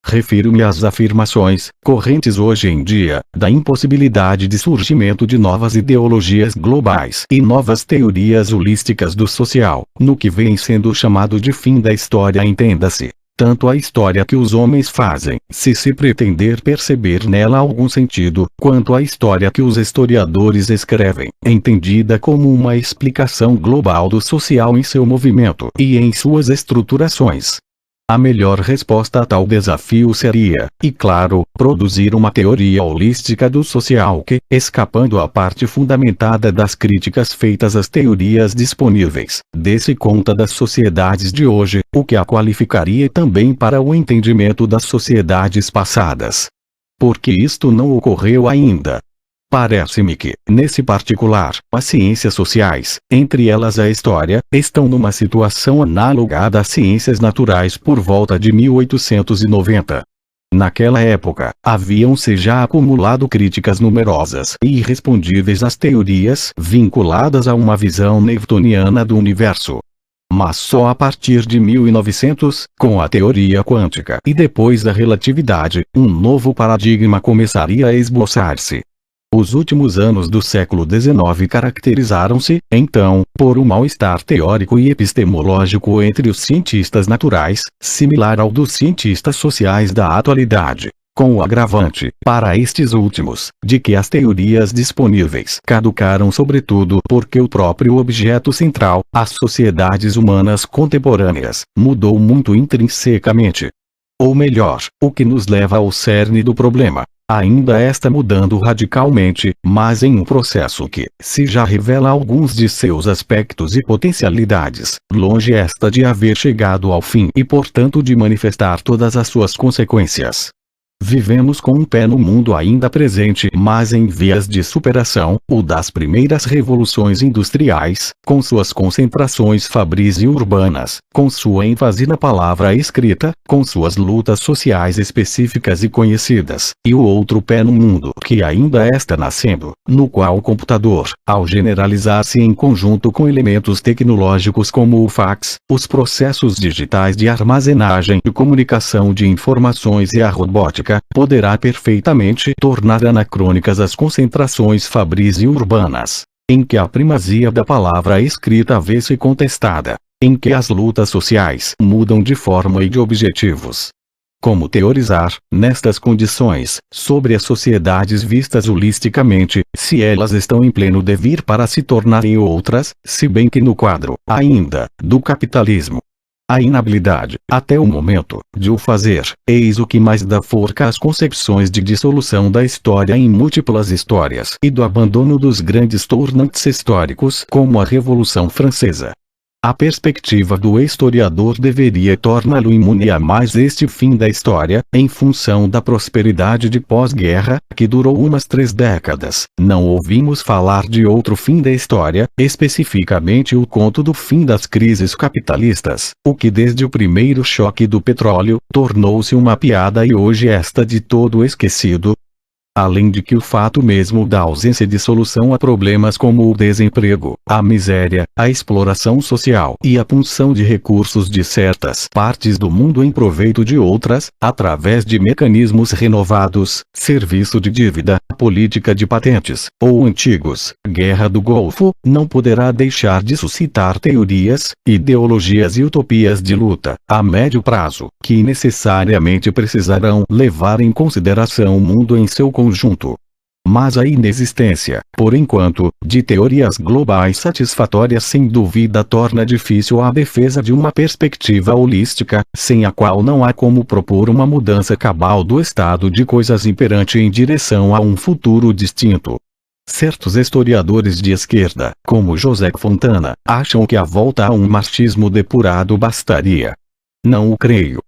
Refiro-me às afirmações, correntes hoje em dia, da impossibilidade de surgimento de novas ideologias globais e novas teorias holísticas do social, no que vem sendo chamado de fim da história. Entenda-se, tanto a história que os homens fazem, se pretender perceber nela algum sentido, quanto a história que os historiadores escrevem, entendida como uma explicação global do social em seu movimento e em suas estruturações. A melhor resposta a tal desafio seria, e claro, produzir uma teoria holística do social que, escapando à parte fundamentada das críticas feitas às teorias disponíveis, desse conta das sociedades de hoje, o que a qualificaria também para o entendimento das sociedades passadas. Porque isto não ocorreu ainda. Parece-me que, nesse particular, as ciências sociais, entre elas a história, estão numa situação análoga à das ciências naturais por volta de 1890. Naquela época, haviam-se já acumulado críticas numerosas e irrespondíveis às teorias vinculadas a uma visão newtoniana do universo. Mas só a partir de 1900, com a teoria quântica e depois da relatividade, um novo paradigma começaria a esboçar-se. Os últimos anos do século XIX caracterizaram-se, então, por um mal-estar teórico e epistemológico entre os cientistas naturais, similar ao dos cientistas sociais da atualidade, com o agravante, para estes últimos, de que as teorias disponíveis caducaram sobretudo porque o próprio objeto central, as sociedades humanas contemporâneas, mudou muito intrinsecamente. Ou melhor, o que nos leva ao cerne do problema. Ainda está mudando radicalmente, mas em um processo que, se já revela alguns de seus aspectos e potencialidades, longe está de haver chegado ao fim e portanto de manifestar todas as suas consequências. Vivemos com um pé no mundo ainda presente, mas em vias de superação, o das primeiras revoluções industriais, com suas concentrações fabris e urbanas, com sua ênfase na palavra escrita, com suas lutas sociais específicas e conhecidas, e o outro pé no mundo que ainda está nascendo, no qual o computador, ao generalizar-se em conjunto com elementos tecnológicos como o fax, os processos digitais de armazenagem e comunicação de informações e a robótica, poderá perfeitamente tornar anacrônicas as concentrações fabris e urbanas, em que a primazia da palavra escrita vê-se contestada, em que as lutas sociais mudam de forma e de objetivos. Como teorizar, nestas condições, sobre as sociedades vistas holisticamente, se elas estão em pleno devir para se tornarem outras, se bem que no quadro, ainda, do capitalismo, a inabilidade, até o momento, de o fazer, eis o que mais dá forca às concepções de dissolução da história em múltiplas histórias e do abandono dos grandes tornantes históricos como a Revolução Francesa. A perspectiva do historiador deveria torná-lo imune a mais este fim da história, em função da prosperidade de pós-guerra, que durou umas 3 décadas. Não ouvimos falar de outro fim da história, especificamente o conto do fim das crises capitalistas, o que desde o primeiro choque do petróleo, tornou-se uma piada e hoje está de todo esquecido. Além de que o fato mesmo da ausência de solução a problemas como o desemprego, a miséria, a exploração social e a punção de recursos de certas partes do mundo em proveito de outras, através de mecanismos renovados, serviço de dívida, política de patentes, ou antigos, guerra do Golfo, não poderá deixar de suscitar teorias, ideologias e utopias de luta, a médio prazo, que necessariamente precisarão levar em consideração o mundo em seu conjunto. Mas a inexistência, por enquanto, de teorias globais satisfatórias sem dúvida torna difícil a defesa de uma perspectiva holística, sem a qual não há como propor uma mudança cabal do estado de coisas imperante em direção a um futuro distinto. Certos historiadores de esquerda, como José Fontana, acham que a volta a um marxismo depurado bastaria. Não o creio.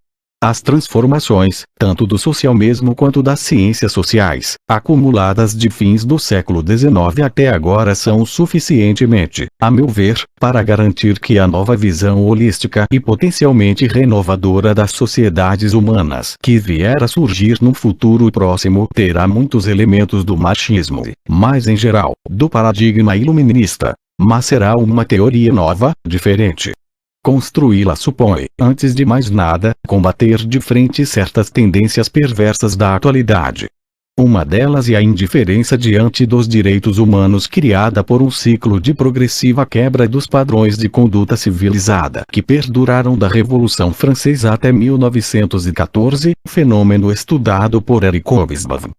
As transformações, tanto do socialismo quanto das ciências sociais, acumuladas de fins do século XIX até agora são suficientemente, a meu ver, para garantir que a nova visão holística e potencialmente renovadora das sociedades humanas que vier a surgir no futuro próximo terá muitos elementos do marxismo, mas em geral, do paradigma iluminista. Mas será uma teoria nova, diferente. Construí-la supõe, antes de mais nada, combater de frente certas tendências perversas da atualidade. Uma delas é a indiferença diante dos direitos humanos criada por um ciclo de progressiva quebra dos padrões de conduta civilizada que perduraram da Revolução Francesa até 1914, fenômeno estudado por Eric Hobsbawm.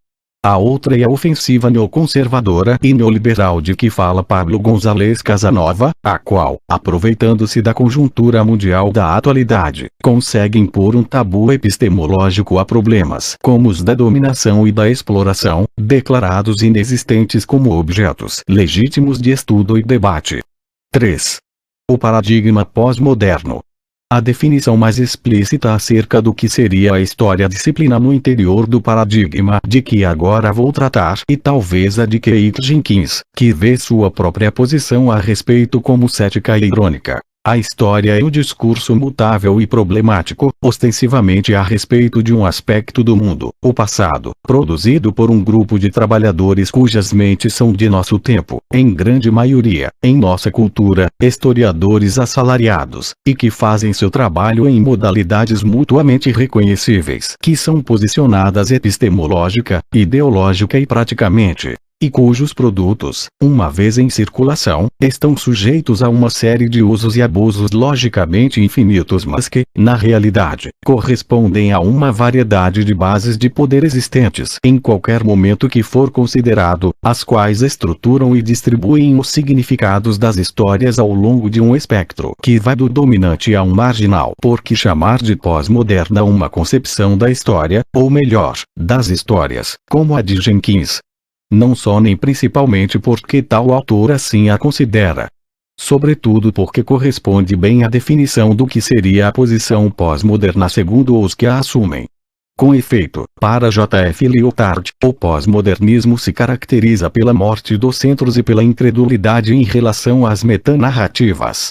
A outra é a ofensiva neoconservadora e neoliberal de que fala Pablo González Casanova, a qual, aproveitando-se da conjuntura mundial da atualidade, consegue impor um tabu epistemológico a problemas como os da dominação e da exploração, declarados inexistentes como objetos legítimos de estudo e debate. 3. O paradigma pós-moderno. A definição mais explícita acerca do que seria a história-disciplina no interior do paradigma de que agora vou tratar e talvez a de Keith Jenkins, que vê sua própria posição a respeito como cética e irônica. A história é o discurso mutável e problemático, ostensivamente a respeito de um aspecto do mundo, o passado, produzido por um grupo de trabalhadores cujas mentes são de nosso tempo, em grande maioria, em nossa cultura, historiadores assalariados, e que fazem seu trabalho em modalidades mutuamente reconhecíveis, que são posicionadas epistemológica, ideológica e praticamente e cujos produtos, uma vez em circulação, estão sujeitos a uma série de usos e abusos logicamente infinitos, mas que, na realidade, correspondem a uma variedade de bases de poder existentes em qualquer momento que for considerado, as quais estruturam e distribuem os significados das histórias ao longo de um espectro que vai do dominante a um marginal. Por que chamar de pós-moderna uma concepção da história, ou melhor, das histórias, como a de Jenkins? Não só nem principalmente porque tal autor assim a considera. Sobretudo porque corresponde bem à definição do que seria a posição pós-moderna segundo os que a assumem. Com efeito, para J.F. Lyotard, o pós-modernismo se caracteriza pela morte dos centros e pela incredulidade em relação às metanarrativas.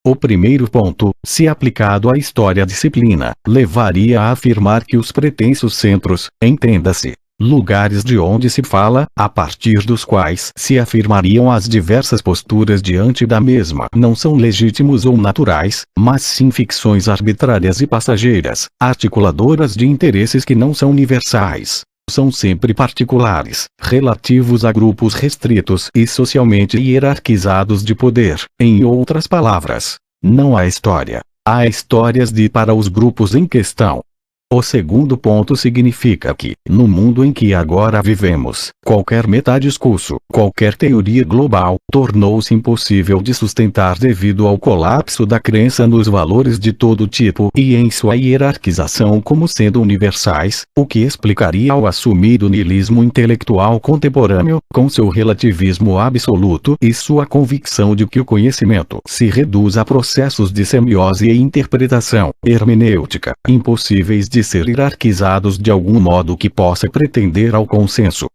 O primeiro ponto, se aplicado à história-disciplina, levaria a afirmar que os pretensos centros, entenda-se, lugares de onde se fala, a partir dos quais se afirmariam as diversas posturas diante da mesma, não são legítimos ou naturais, mas sim ficções arbitrárias e passageiras, articuladoras de interesses que não são universais. São sempre particulares, relativos a grupos restritos e socialmente hierarquizados de poder. Em outras palavras, não há história. Há histórias para os grupos em questão. O segundo ponto significa que, no mundo em que agora vivemos, qualquer metadiscurso, qualquer teoria global, tornou-se impossível de sustentar devido ao colapso da crença nos valores de todo tipo e em sua hierarquização como sendo universais, o que explicaria ao assumir o niilismo intelectual contemporâneo, com seu relativismo absoluto e sua convicção de que o conhecimento se reduz a processos de semiose e interpretação, hermenêutica, impossíveis de ser hierarquizados de algum modo que possa pretender ao consenso.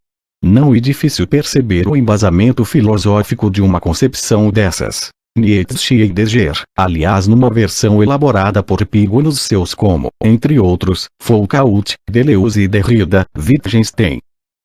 Não é difícil perceber o embasamento filosófico de uma concepção dessas. Nietzsche e Heidegger, aliás numa versão elaborada por Pigo nos seus como, entre outros, Foucault, Deleuze e Derrida, Wittgenstein.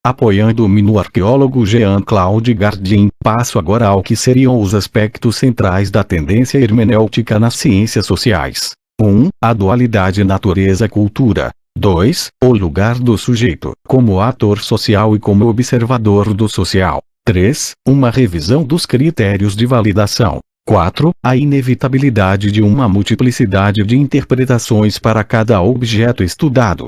Apoiando-me no arqueólogo Jean-Claude Gardin, passo agora ao que seriam os aspectos centrais da tendência hermenêutica nas ciências sociais. 1. A dualidade natureza-cultura. 2. O lugar do sujeito, como ator social e como observador do social. 3. Uma revisão dos critérios de validação. 4. A inevitabilidade de uma multiplicidade de interpretações para cada objeto estudado.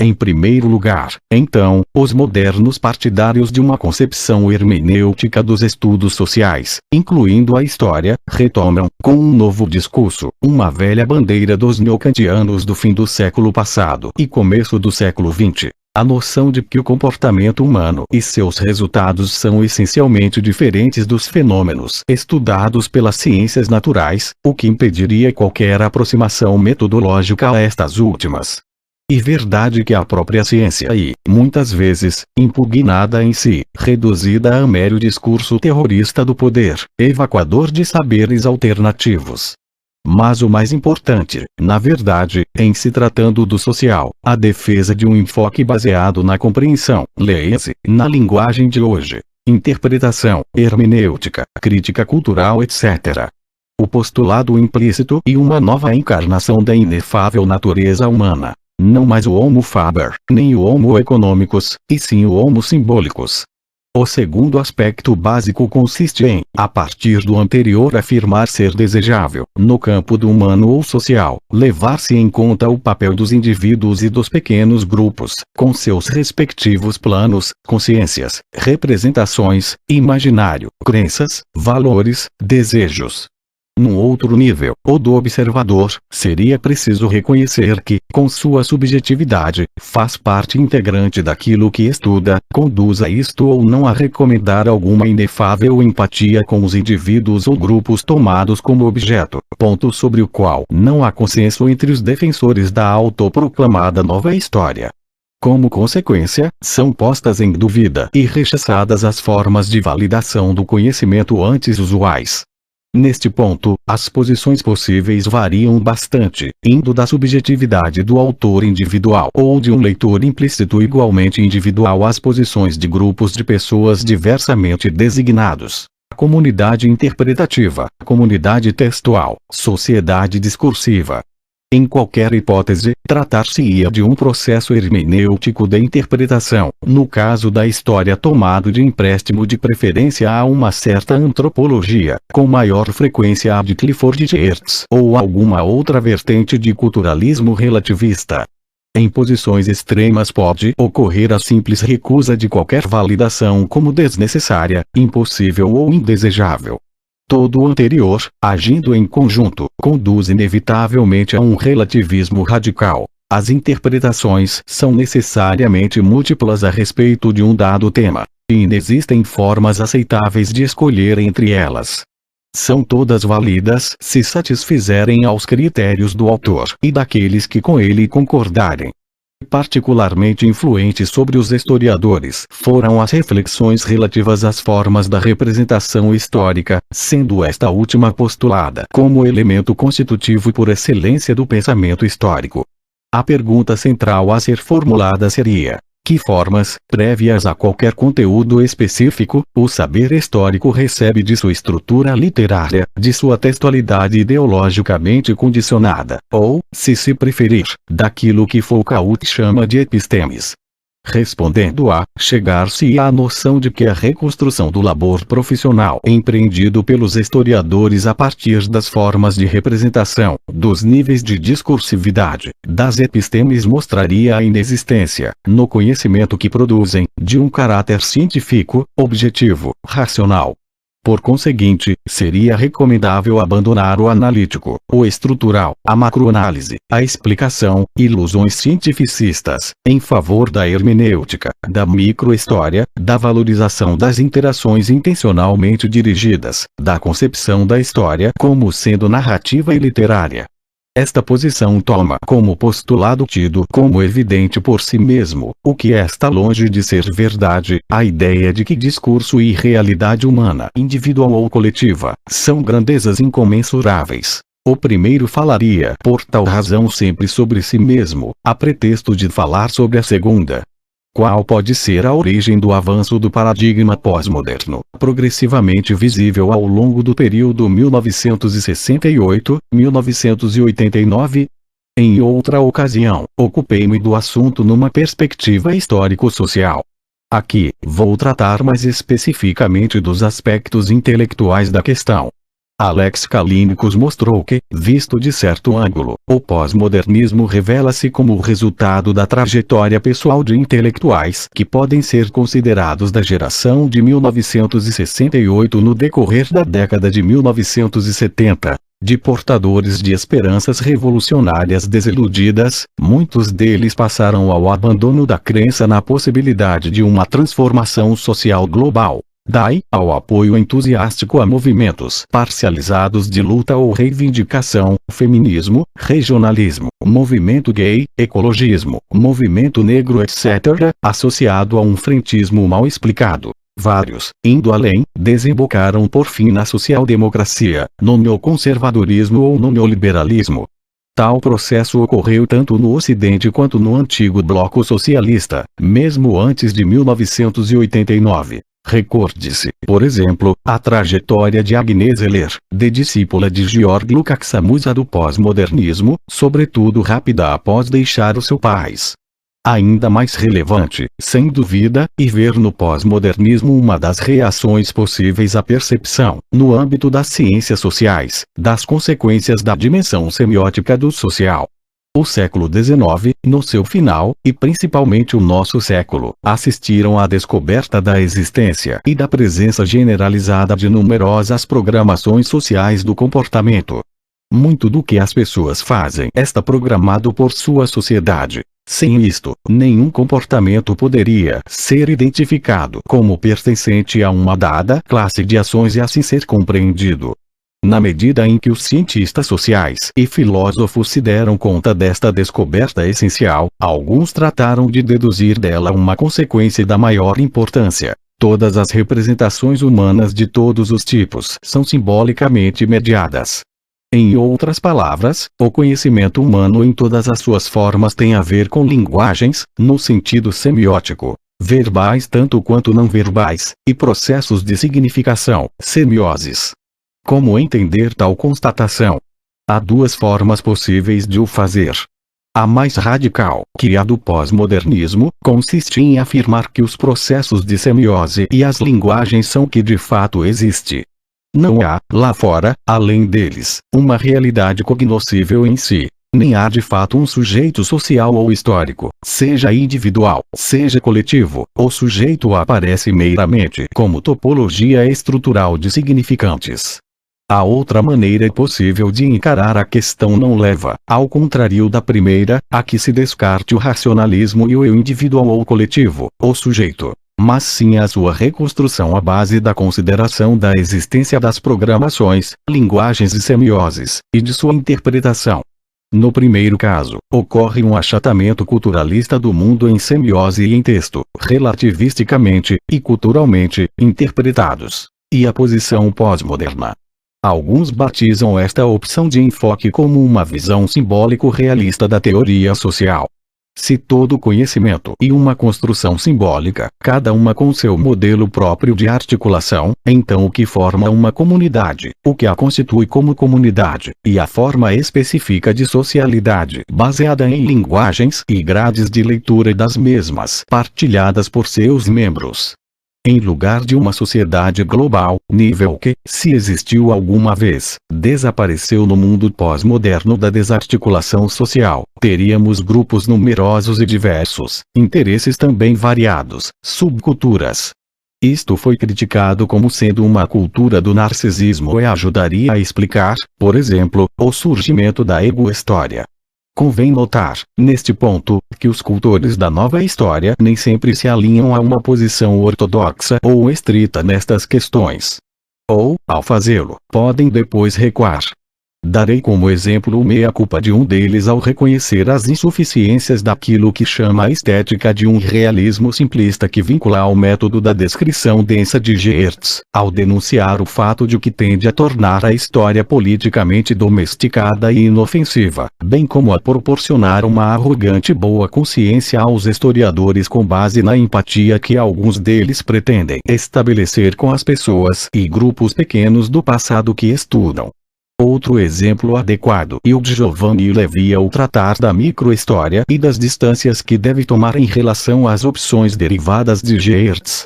Em primeiro lugar, então, os modernos partidários de uma concepção hermenêutica dos estudos sociais, incluindo a história, retomam, com um novo discurso, uma velha bandeira dos neocantianos do fim do século passado e começo do século XX. A noção de que o comportamento humano e seus resultados são essencialmente diferentes dos fenômenos estudados pelas ciências naturais, o que impediria qualquer aproximação metodológica a estas últimas. E verdade que a própria ciência muitas vezes, impugnada em si, reduzida a mero discurso terrorista do poder, evacuador de saberes alternativos. Mas o mais importante, na verdade, em se tratando do social, a defesa de um enfoque baseado na compreensão, leia-se, na linguagem de hoje, interpretação, hermenêutica, crítica cultural etc. O postulado implícito e uma nova encarnação da inefável natureza humana. Não mais o homo faber, nem o homo economicus, e sim o homo simbólicos. O segundo aspecto básico consiste em, a partir do anterior afirmar ser desejável, no campo do humano ou social, levar-se em conta o papel dos indivíduos e dos pequenos grupos, com seus respectivos planos, consciências, representações, imaginário, crenças, valores, desejos. Num outro nível, o do observador, seria preciso reconhecer que, com sua subjetividade, faz parte integrante daquilo que estuda, conduz a isto ou não a recomendar alguma inefável empatia com os indivíduos ou grupos tomados como objeto, ponto sobre o qual não há consenso entre os defensores da autoproclamada nova história. Como consequência, são postas em dúvida e rechaçadas as formas de validação do conhecimento antes usuais. Neste ponto, as posições possíveis variam bastante, indo da subjetividade do autor individual ou de um leitor implícito igualmente individual às posições de grupos de pessoas diversamente designados. Comunidade interpretativa, comunidade textual, sociedade discursiva. Em qualquer hipótese, tratar-se-ia de um processo hermenêutico de interpretação, no caso da história tomado de empréstimo de preferência a uma certa antropologia, com maior frequência a de Clifford Geertz ou alguma outra vertente de culturalismo relativista. Em posições extremas pode ocorrer a simples recusa de qualquer validação como desnecessária, impossível ou indesejável. Todo o anterior, agindo em conjunto, conduz inevitavelmente a um relativismo radical. As interpretações são necessariamente múltiplas a respeito de um dado tema, e inexistem formas aceitáveis de escolher entre elas. São todas válidas se satisfizerem aos critérios do autor e daqueles que com ele concordarem. Particularmente influentes sobre os historiadores foram as reflexões relativas às formas da representação histórica, sendo esta última postulada como elemento constitutivo por excelência do pensamento histórico. A pergunta central a ser formulada seria: que formas, prévias a qualquer conteúdo específico, o saber histórico recebe de sua estrutura literária, de sua textualidade ideologicamente condicionada, ou, se preferir, daquilo que Foucault chama de epistemes? Respondendo a, chegar-se à noção de que a reconstrução do labor profissional empreendido pelos historiadores a partir das formas de representação, dos níveis de discursividade, das epistemes mostraria a inexistência, no conhecimento que produzem, de um caráter científico, objetivo, racional. Por conseguinte, seria recomendável abandonar o analítico, o estrutural, a macroanálise, a explicação, ilusões cientificistas, em favor da hermenêutica, da microhistória, da valorização das interações intencionalmente dirigidas, da concepção da história como sendo narrativa e literária. Esta posição toma como postulado tido como evidente por si mesmo, o que está longe de ser verdade, a ideia de que discurso e realidade humana, individual ou coletiva, são grandezas incomensuráveis. O primeiro falaria por tal razão sempre sobre si mesmo, a pretexto de falar sobre a segunda. Qual pode ser a origem do avanço do paradigma pós-moderno, progressivamente visível ao longo do período 1968-1989? Em outra ocasião, ocupei-me do assunto numa perspectiva histórico-social. Aqui, vou tratar mais especificamente dos aspectos intelectuais da questão. Alex Callinicos mostrou que, visto de certo ângulo, o pós-modernismo revela-se como o resultado da trajetória pessoal de intelectuais que podem ser considerados da geração de 1968 no decorrer da década de 1970. De portadores de esperanças revolucionárias desiludidas, muitos deles passaram ao abandono da crença na possibilidade de uma transformação social global. Daí, ao apoio entusiástico a movimentos parcializados de luta ou reivindicação, feminismo, regionalismo, movimento gay, ecologismo, movimento negro etc., associado a um frentismo mal explicado. Vários, indo além, desembocaram por fim na social-democracia, no neoconservadorismo ou no neoliberalismo. Tal processo ocorreu tanto no Ocidente quanto no antigo bloco socialista, mesmo antes de 1989. Recorde-se, por exemplo, a trajetória de Agnes Heller, de discípula de Georg Lukács, a musa do pós-modernismo, sobretudo rápida após deixar o seu país. Ainda mais relevante, sem dúvida, e ver no pós-modernismo uma das reações possíveis à percepção, no âmbito das ciências sociais, das consequências da dimensão semiótica do social. O século XIX, no seu final, e principalmente o nosso século, assistiram à descoberta da existência e da presença generalizada de numerosas programações sociais do comportamento. Muito do que as pessoas fazem está programado por sua sociedade. Sem isto, nenhum comportamento poderia ser identificado como pertencente a uma dada classe de ações e assim ser compreendido. Na medida em que os cientistas sociais e filósofos se deram conta desta descoberta essencial, alguns trataram de deduzir dela uma consequência da maior importância. Todas as representações humanas de todos os tipos são simbolicamente mediadas. Em outras palavras, o conhecimento humano em todas as suas formas tem a ver com linguagens, no sentido semiótico, verbais tanto quanto não verbais, e processos de significação, semioses. Como entender tal constatação? Há duas formas possíveis de o fazer. A mais radical, que é a do pós-modernismo, consiste em afirmar que os processos de semiose e as linguagens são o que de fato existe. Não há, lá fora, além deles, uma realidade cognoscível em si. Nem há de fato um sujeito social ou histórico, seja individual, seja coletivo. O sujeito aparece meramente como topologia estrutural de significantes. A outra maneira possível de encarar a questão não leva, ao contrário da primeira, a que se descarte o racionalismo e o eu individual ou coletivo, o sujeito, mas sim a sua reconstrução à base da consideração da existência das programações, linguagens e semioses, e de sua interpretação. No primeiro caso, ocorre um achatamento culturalista do mundo em semiose e em texto, relativisticamente e culturalmente interpretados, e a posição pós-moderna. Alguns batizam esta opção de enfoque como uma visão simbólico-realista da teoria social. Se todo conhecimento e uma construção simbólica, cada uma com seu modelo próprio de articulação, então o que forma uma comunidade, o que a constitui como comunidade, e a forma específica de socialidade baseada em linguagens e grades de leitura das mesmas partilhadas por seus membros. Em lugar de uma sociedade global, nível que, se existiu alguma vez, desapareceu no mundo pós-moderno da desarticulação social, teríamos grupos numerosos e diversos, interesses também variados, subculturas. Isto foi criticado como sendo uma cultura do narcisismo e ajudaria a explicar, por exemplo, o surgimento da ego-história. Convém notar, neste ponto, que os cultores da nova história nem sempre se alinham a uma posição ortodoxa ou estrita nestas questões. Ou, ao fazê-lo, podem depois recuar. Darei como exemplo o meia-culpa de um deles ao reconhecer as insuficiências daquilo que chama a estética de um realismo simplista que vincula ao método da descrição densa de Geertz, ao denunciar o fato de que tende a tornar a história politicamente domesticada e inofensiva, bem como a proporcionar uma arrogante boa consciência aos historiadores com base na empatia que alguns deles pretendem estabelecer com as pessoas e grupos pequenos do passado que estudam. Outro exemplo adequado é o de Giovanni Levi ao tratar da microhistória e das distâncias que deve tomar em relação às opções derivadas de Geertz.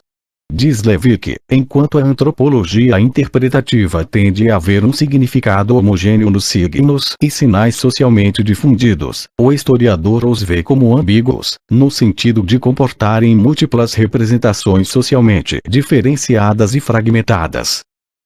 Diz Levi que, enquanto a antropologia interpretativa tende a haver um significado homogêneo nos signos e sinais socialmente difundidos, o historiador os vê como ambíguos, no sentido de comportarem múltiplas representações socialmente diferenciadas e fragmentadas.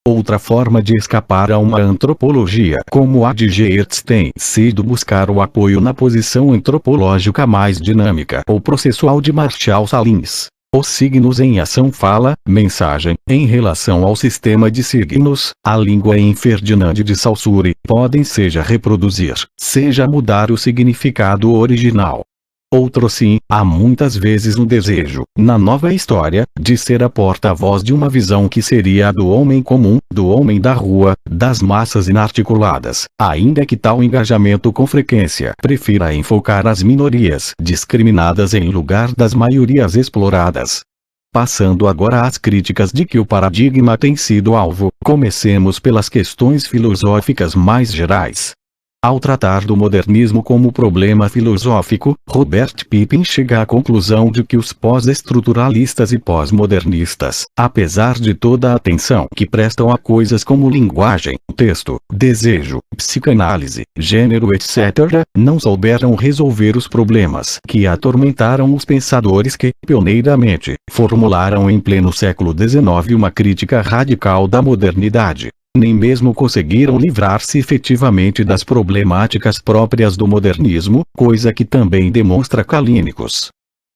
Outra forma de escapar a uma antropologia como a de Geertz tem sido buscar o apoio na posição antropológica mais dinâmica ou processual de Marshall Salins. Os signos em ação fala, mensagem, em relação ao sistema de signos, a língua em Ferdinand de Saussure, podem seja reproduzir, seja mudar o significado original. Outro sim, há muitas vezes um desejo, na nova história, de ser a porta-voz de uma visão que seria a do homem comum, do homem da rua, das massas inarticuladas, ainda que tal engajamento com frequência prefira enfocar as minorias discriminadas em lugar das maiorias exploradas. Passando agora às críticas de que o paradigma tem sido alvo, comecemos pelas questões filosóficas mais gerais. Ao tratar do modernismo como problema filosófico, Robert Pippin chega à conclusão de que os pós-estruturalistas e pós-modernistas, apesar de toda a atenção que prestam a coisas como linguagem, texto, desejo, psicanálise, gênero etc., não souberam resolver os problemas que atormentaram os pensadores que, pioneiramente, formularam em pleno século XIX uma crítica radical da modernidade. Nem mesmo conseguiram livrar-se efetivamente das problemáticas próprias do modernismo, coisa que também demonstra Calínicos.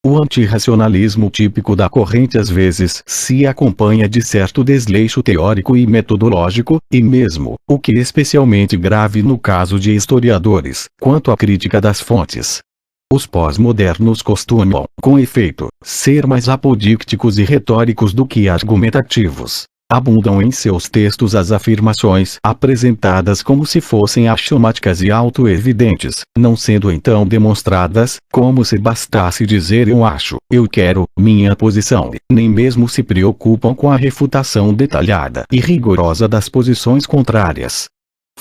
O antirracionalismo típico da corrente às vezes se acompanha de certo desleixo teórico e metodológico, e mesmo, o que é especialmente grave no caso de historiadores, quanto à crítica das fontes. Os pós-modernos costumam, com efeito, ser mais apodícticos e retóricos do que argumentativos. Abundam em seus textos as afirmações apresentadas como se fossem axiomáticas e auto-evidentes, não sendo então demonstradas, como se bastasse dizer eu acho, eu quero, minha posição, nem mesmo se preocupam com a refutação detalhada e rigorosa das posições contrárias.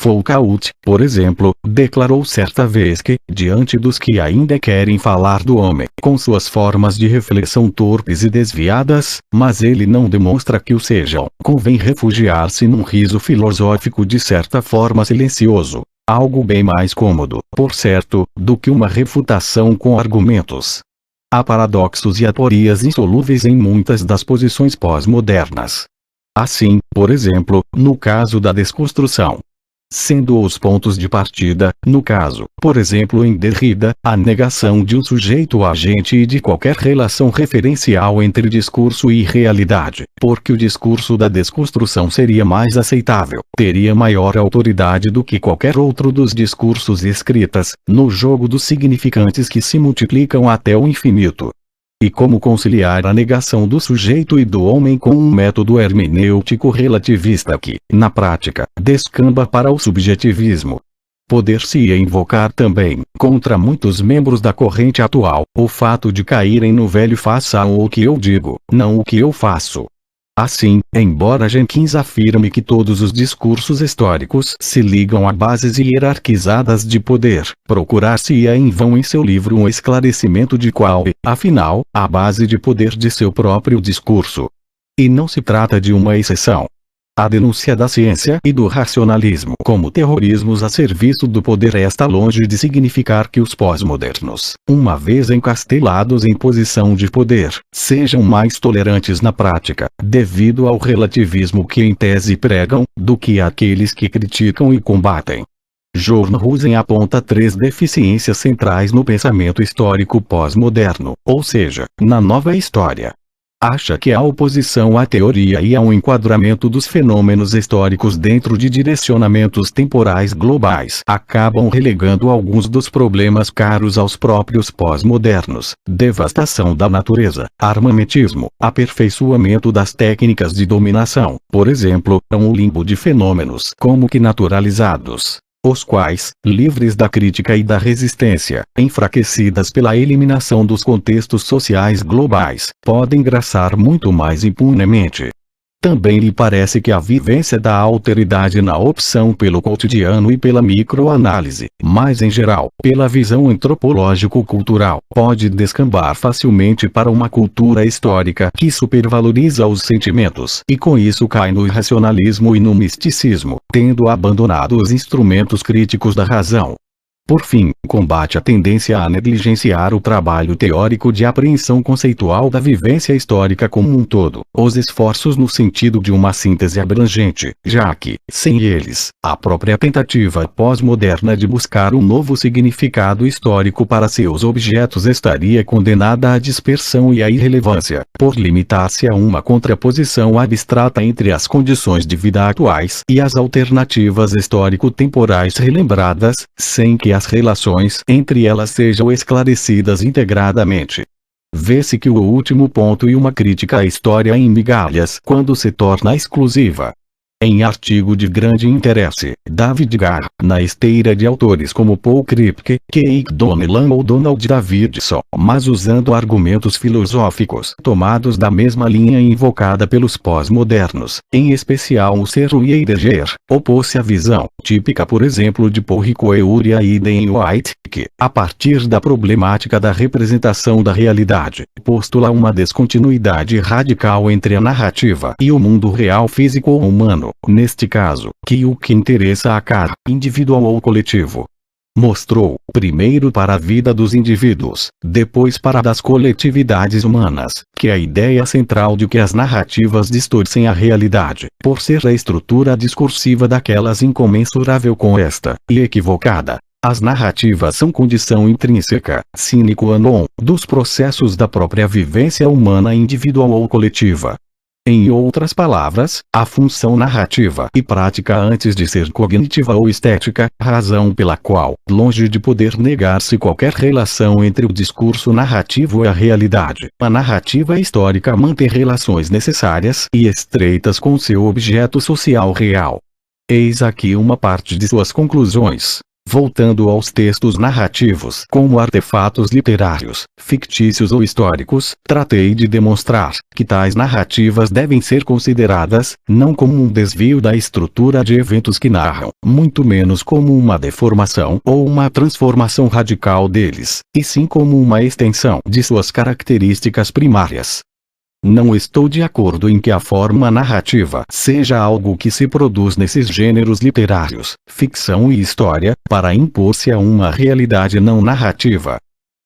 Foucault, por exemplo, declarou certa vez que, diante dos que ainda querem falar do homem, com suas formas de reflexão torpes e desviadas, mas ele não demonstra que o sejam, convém refugiar-se num riso filosófico de certa forma silencioso. Algo bem mais cômodo, por certo, do que uma refutação com argumentos. Há paradoxos e aporias insolúveis em muitas das posições pós-modernas. Assim, por exemplo, no caso da desconstrução. Sendo os pontos de partida, no caso, por exemplo em Derrida, a negação de um sujeito agente e de qualquer relação referencial entre discurso e realidade, porque o discurso da desconstrução seria mais aceitável, teria maior autoridade do que qualquer outro dos discursos escritas, no jogo dos significantes que se multiplicam até o infinito. E como conciliar a negação do sujeito e do homem com um método hermenêutico relativista que, na prática, descamba para o subjetivismo? Poder-se-ia invocar também, contra muitos membros da corrente atual, o fato de caírem no velho façam o que eu digo, não o que eu faço. Assim, embora Jenkins afirme que todos os discursos históricos se ligam a bases hierarquizadas de poder, procurar-se-ia em vão em seu livro um esclarecimento de qual é, afinal, a base de poder de seu próprio discurso. E não se trata de uma exceção. A denúncia da ciência e do racionalismo como terrorismos a serviço do poder está longe de significar que os pós-modernos, uma vez encastelados em posição de poder, sejam mais tolerantes na prática, devido ao relativismo que em tese pregam, do que aqueles que criticam e combatem. John Rosen aponta 3 deficiências centrais no pensamento histórico pós-moderno, ou seja, na nova história. Acha que a oposição à teoria e ao enquadramento dos fenômenos históricos dentro de direcionamentos temporais globais acabam relegando alguns dos problemas caros aos próprios pós-modernos: devastação da natureza, armamentismo, aperfeiçoamento das técnicas de dominação, por exemplo, a um limbo de fenômenos como que naturalizados, os quais, livres da crítica e da resistência, enfraquecidas pela eliminação dos contextos sociais globais, podem graçar muito mais impunemente. Também lhe parece que a vivência da alteridade na opção pelo cotidiano e pela microanálise, mas em geral, pela visão antropológico-cultural, pode descambar facilmente para uma cultura histórica que supervaloriza os sentimentos e com isso cai no irracionalismo e no misticismo, tendo abandonado os instrumentos críticos da razão. Por fim, combate a tendência a negligenciar o trabalho teórico de apreensão conceitual da vivência histórica como um todo, os esforços no sentido de uma síntese abrangente, já que, sem eles, a própria tentativa pós-moderna de buscar um novo significado histórico para seus objetos estaria condenada à dispersão e à irrelevância, por limitar-se a uma contraposição abstrata entre as condições de vida atuais e as alternativas histórico-temporais relembradas, sem que as relações entre elas sejam esclarecidas integradamente. Vê-se que o último ponto e uma crítica à história em migalhas quando se torna exclusiva. Em artigo de grande interesse, David Garr, na esteira de autores como Paul Kripke, Keith Donnellan ou Donald Davidson, mas usando argumentos filosóficos tomados da mesma linha invocada pelos pós-modernos, em especial o Searle e Heidegger, opôs-se à visão, típica por exemplo de Paul Ricoeur e Aidan White, que, a partir da problemática da representação da realidade, postula uma descontinuidade radical entre a narrativa e o mundo real físico ou humano. Neste caso, que o que interessa a cada individual ou coletivo. Mostrou, primeiro para a vida dos indivíduos, depois para a das coletividades humanas, que a ideia central de que as narrativas distorcem a realidade, por ser a estrutura discursiva daquelas incomensurável com esta, e equivocada. As narrativas são condição intrínseca, sine qua non, dos processos da própria vivência humana individual ou coletiva. Em outras palavras, a função narrativa e prática antes de ser cognitiva ou estética, razão pela qual, longe de poder negar-se qualquer relação entre o discurso narrativo e a realidade, a narrativa histórica mantém relações necessárias e estreitas com seu objeto social real. Eis aqui uma parte de suas conclusões. Voltando aos textos narrativos como artefatos literários, fictícios ou históricos, tratei de demonstrar que tais narrativas devem ser consideradas, não como um desvio da estrutura de eventos que narram, muito menos como uma deformação ou uma transformação radical deles, e sim como uma extensão de suas características primárias. Não estou de acordo em que a forma narrativa seja algo que se produz nesses gêneros literários, ficção e história, para impor-se a uma realidade não narrativa.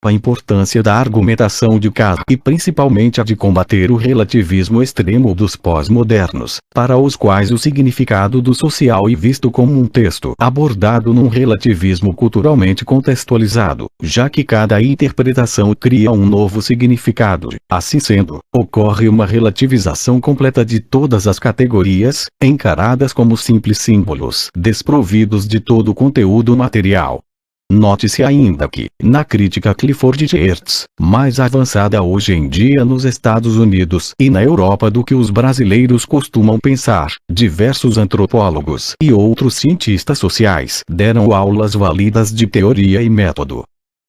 A importância da argumentação de Carr e principalmente a de combater o relativismo extremo dos pós-modernos, para os quais o significado do social é visto como um texto abordado num relativismo culturalmente contextualizado, já que cada interpretação cria um novo significado. Assim sendo, ocorre uma relativização completa de todas as categorias, encaradas como simples símbolos desprovidos de todo o conteúdo material. Note-se ainda que, na crítica Clifford Geertz, mais avançada hoje em dia nos Estados Unidos e na Europa do que os brasileiros costumam pensar, diversos antropólogos e outros cientistas sociais deram aulas válidas de teoria e método.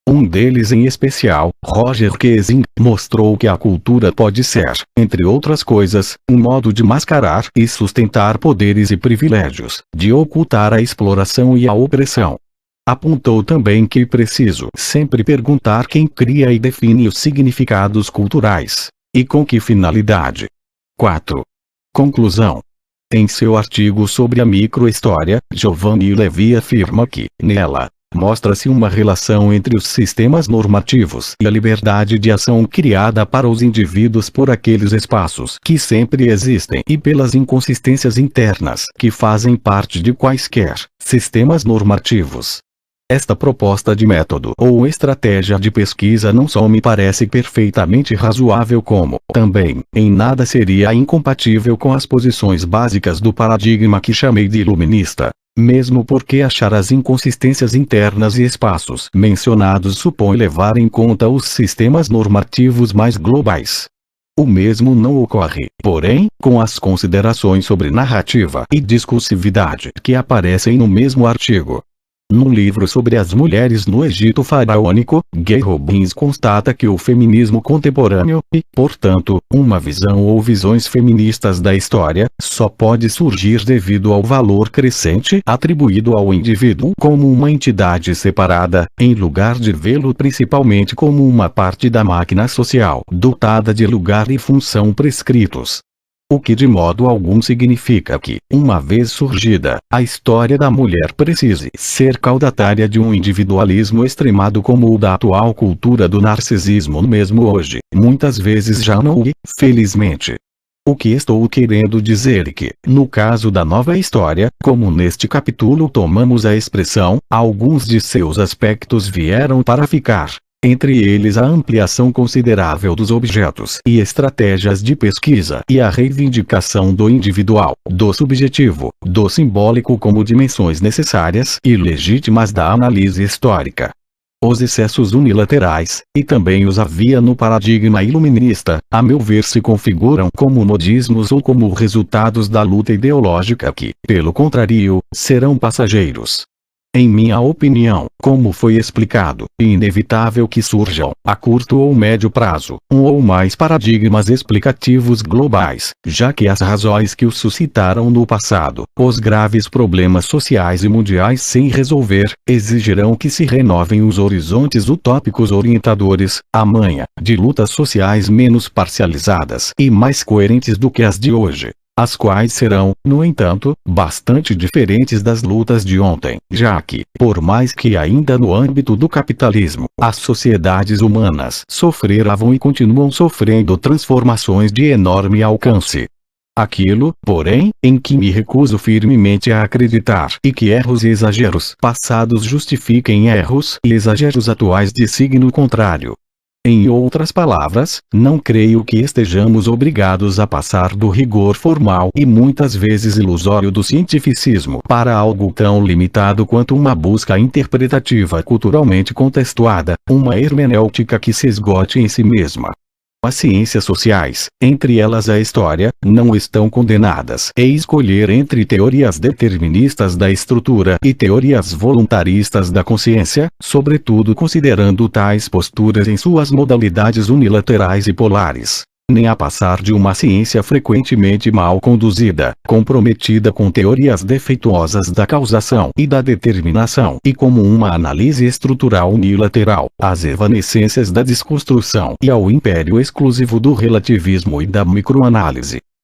Um deles em especial, Roger Kessing, mostrou que a cultura pode ser, entre outras coisas, um modo de mascarar e sustentar poderes e privilégios, de ocultar a exploração e a opressão. Apontou também que é preciso sempre perguntar quem cria e define os significados culturais, e com que finalidade. 4. Conclusão. Em seu artigo sobre a microhistória, Giovanni Levi afirma que, nela, mostra-se uma relação entre os sistemas normativos e a liberdade de ação criada para os indivíduos por aqueles espaços que sempre existem e pelas inconsistências internas que fazem parte de quaisquer sistemas normativos. Esta proposta de método ou estratégia de pesquisa não só me parece perfeitamente razoável como, também, em nada seria incompatível com as posições básicas do paradigma que chamei de iluminista, mesmo porque achar as inconsistências internas e espaços mencionados supõe levar em conta os sistemas normativos mais globais. O mesmo não ocorre, porém, com as considerações sobre narrativa e discursividade que aparecem no mesmo artigo. Num livro sobre as mulheres no Egito faraônico, Gay Robbins constata que o feminismo contemporâneo, e, portanto, uma visão ou visões feministas da história, só pode surgir devido ao valor crescente atribuído ao indivíduo como uma entidade separada, em lugar de vê-lo principalmente como uma parte da máquina social, dotada de lugar e função prescritos. O que de modo algum significa que, uma vez surgida, a história da mulher precise ser caudatária de um individualismo extremado como o da atual cultura do narcisismo mesmo hoje, muitas vezes já não é, felizmente. O que estou querendo dizer é que, no caso da nova história, como neste capítulo tomamos a expressão, alguns de seus aspectos vieram para ficar. Entre eles a ampliação considerável dos objetos e estratégias de pesquisa e a reivindicação do individual, do subjetivo, do simbólico como dimensões necessárias e legítimas da análise histórica. Os excessos unilaterais, e também os havia no paradigma iluminista, a meu ver se configuram como modismos ou como resultados da luta ideológica que, pelo contrário, serão passageiros. Em minha opinião, como foi explicado, é inevitável que surjam, a curto ou médio prazo, um ou mais paradigmas explicativos globais, já que as razões que os suscitaram no passado, os graves problemas sociais e mundiais sem resolver, exigirão que se renovem os horizontes utópicos orientadores, a manha, de lutas sociais menos parcializadas e mais coerentes do que as de hoje. As quais serão, no entanto, bastante diferentes das lutas de ontem, já que, por mais que ainda no âmbito do capitalismo, as sociedades humanas sofreram e continuam sofrendo transformações de enorme alcance. Aquilo, porém, em que me recuso firmemente a acreditar e que erros e exageros passados justifiquem erros e exageros atuais de signo contrário. Em outras palavras, não creio que estejamos obrigados a passar do rigor formal e muitas vezes ilusório do cientificismo para algo tão limitado quanto uma busca interpretativa culturalmente contextuada, uma hermenêutica que se esgote em si mesma. As ciências sociais, entre elas a história, não estão condenadas a escolher entre teorias deterministas da estrutura e teorias voluntaristas da consciência, sobretudo considerando tais posturas em suas modalidades unilaterais e polares, nem a passar de uma ciência frequentemente mal conduzida, comprometida com teorias defeituosas da causação e da determinação e como uma análise estrutural unilateral, às evanescências da desconstrução e ao império exclusivo do relativismo e da microanálise.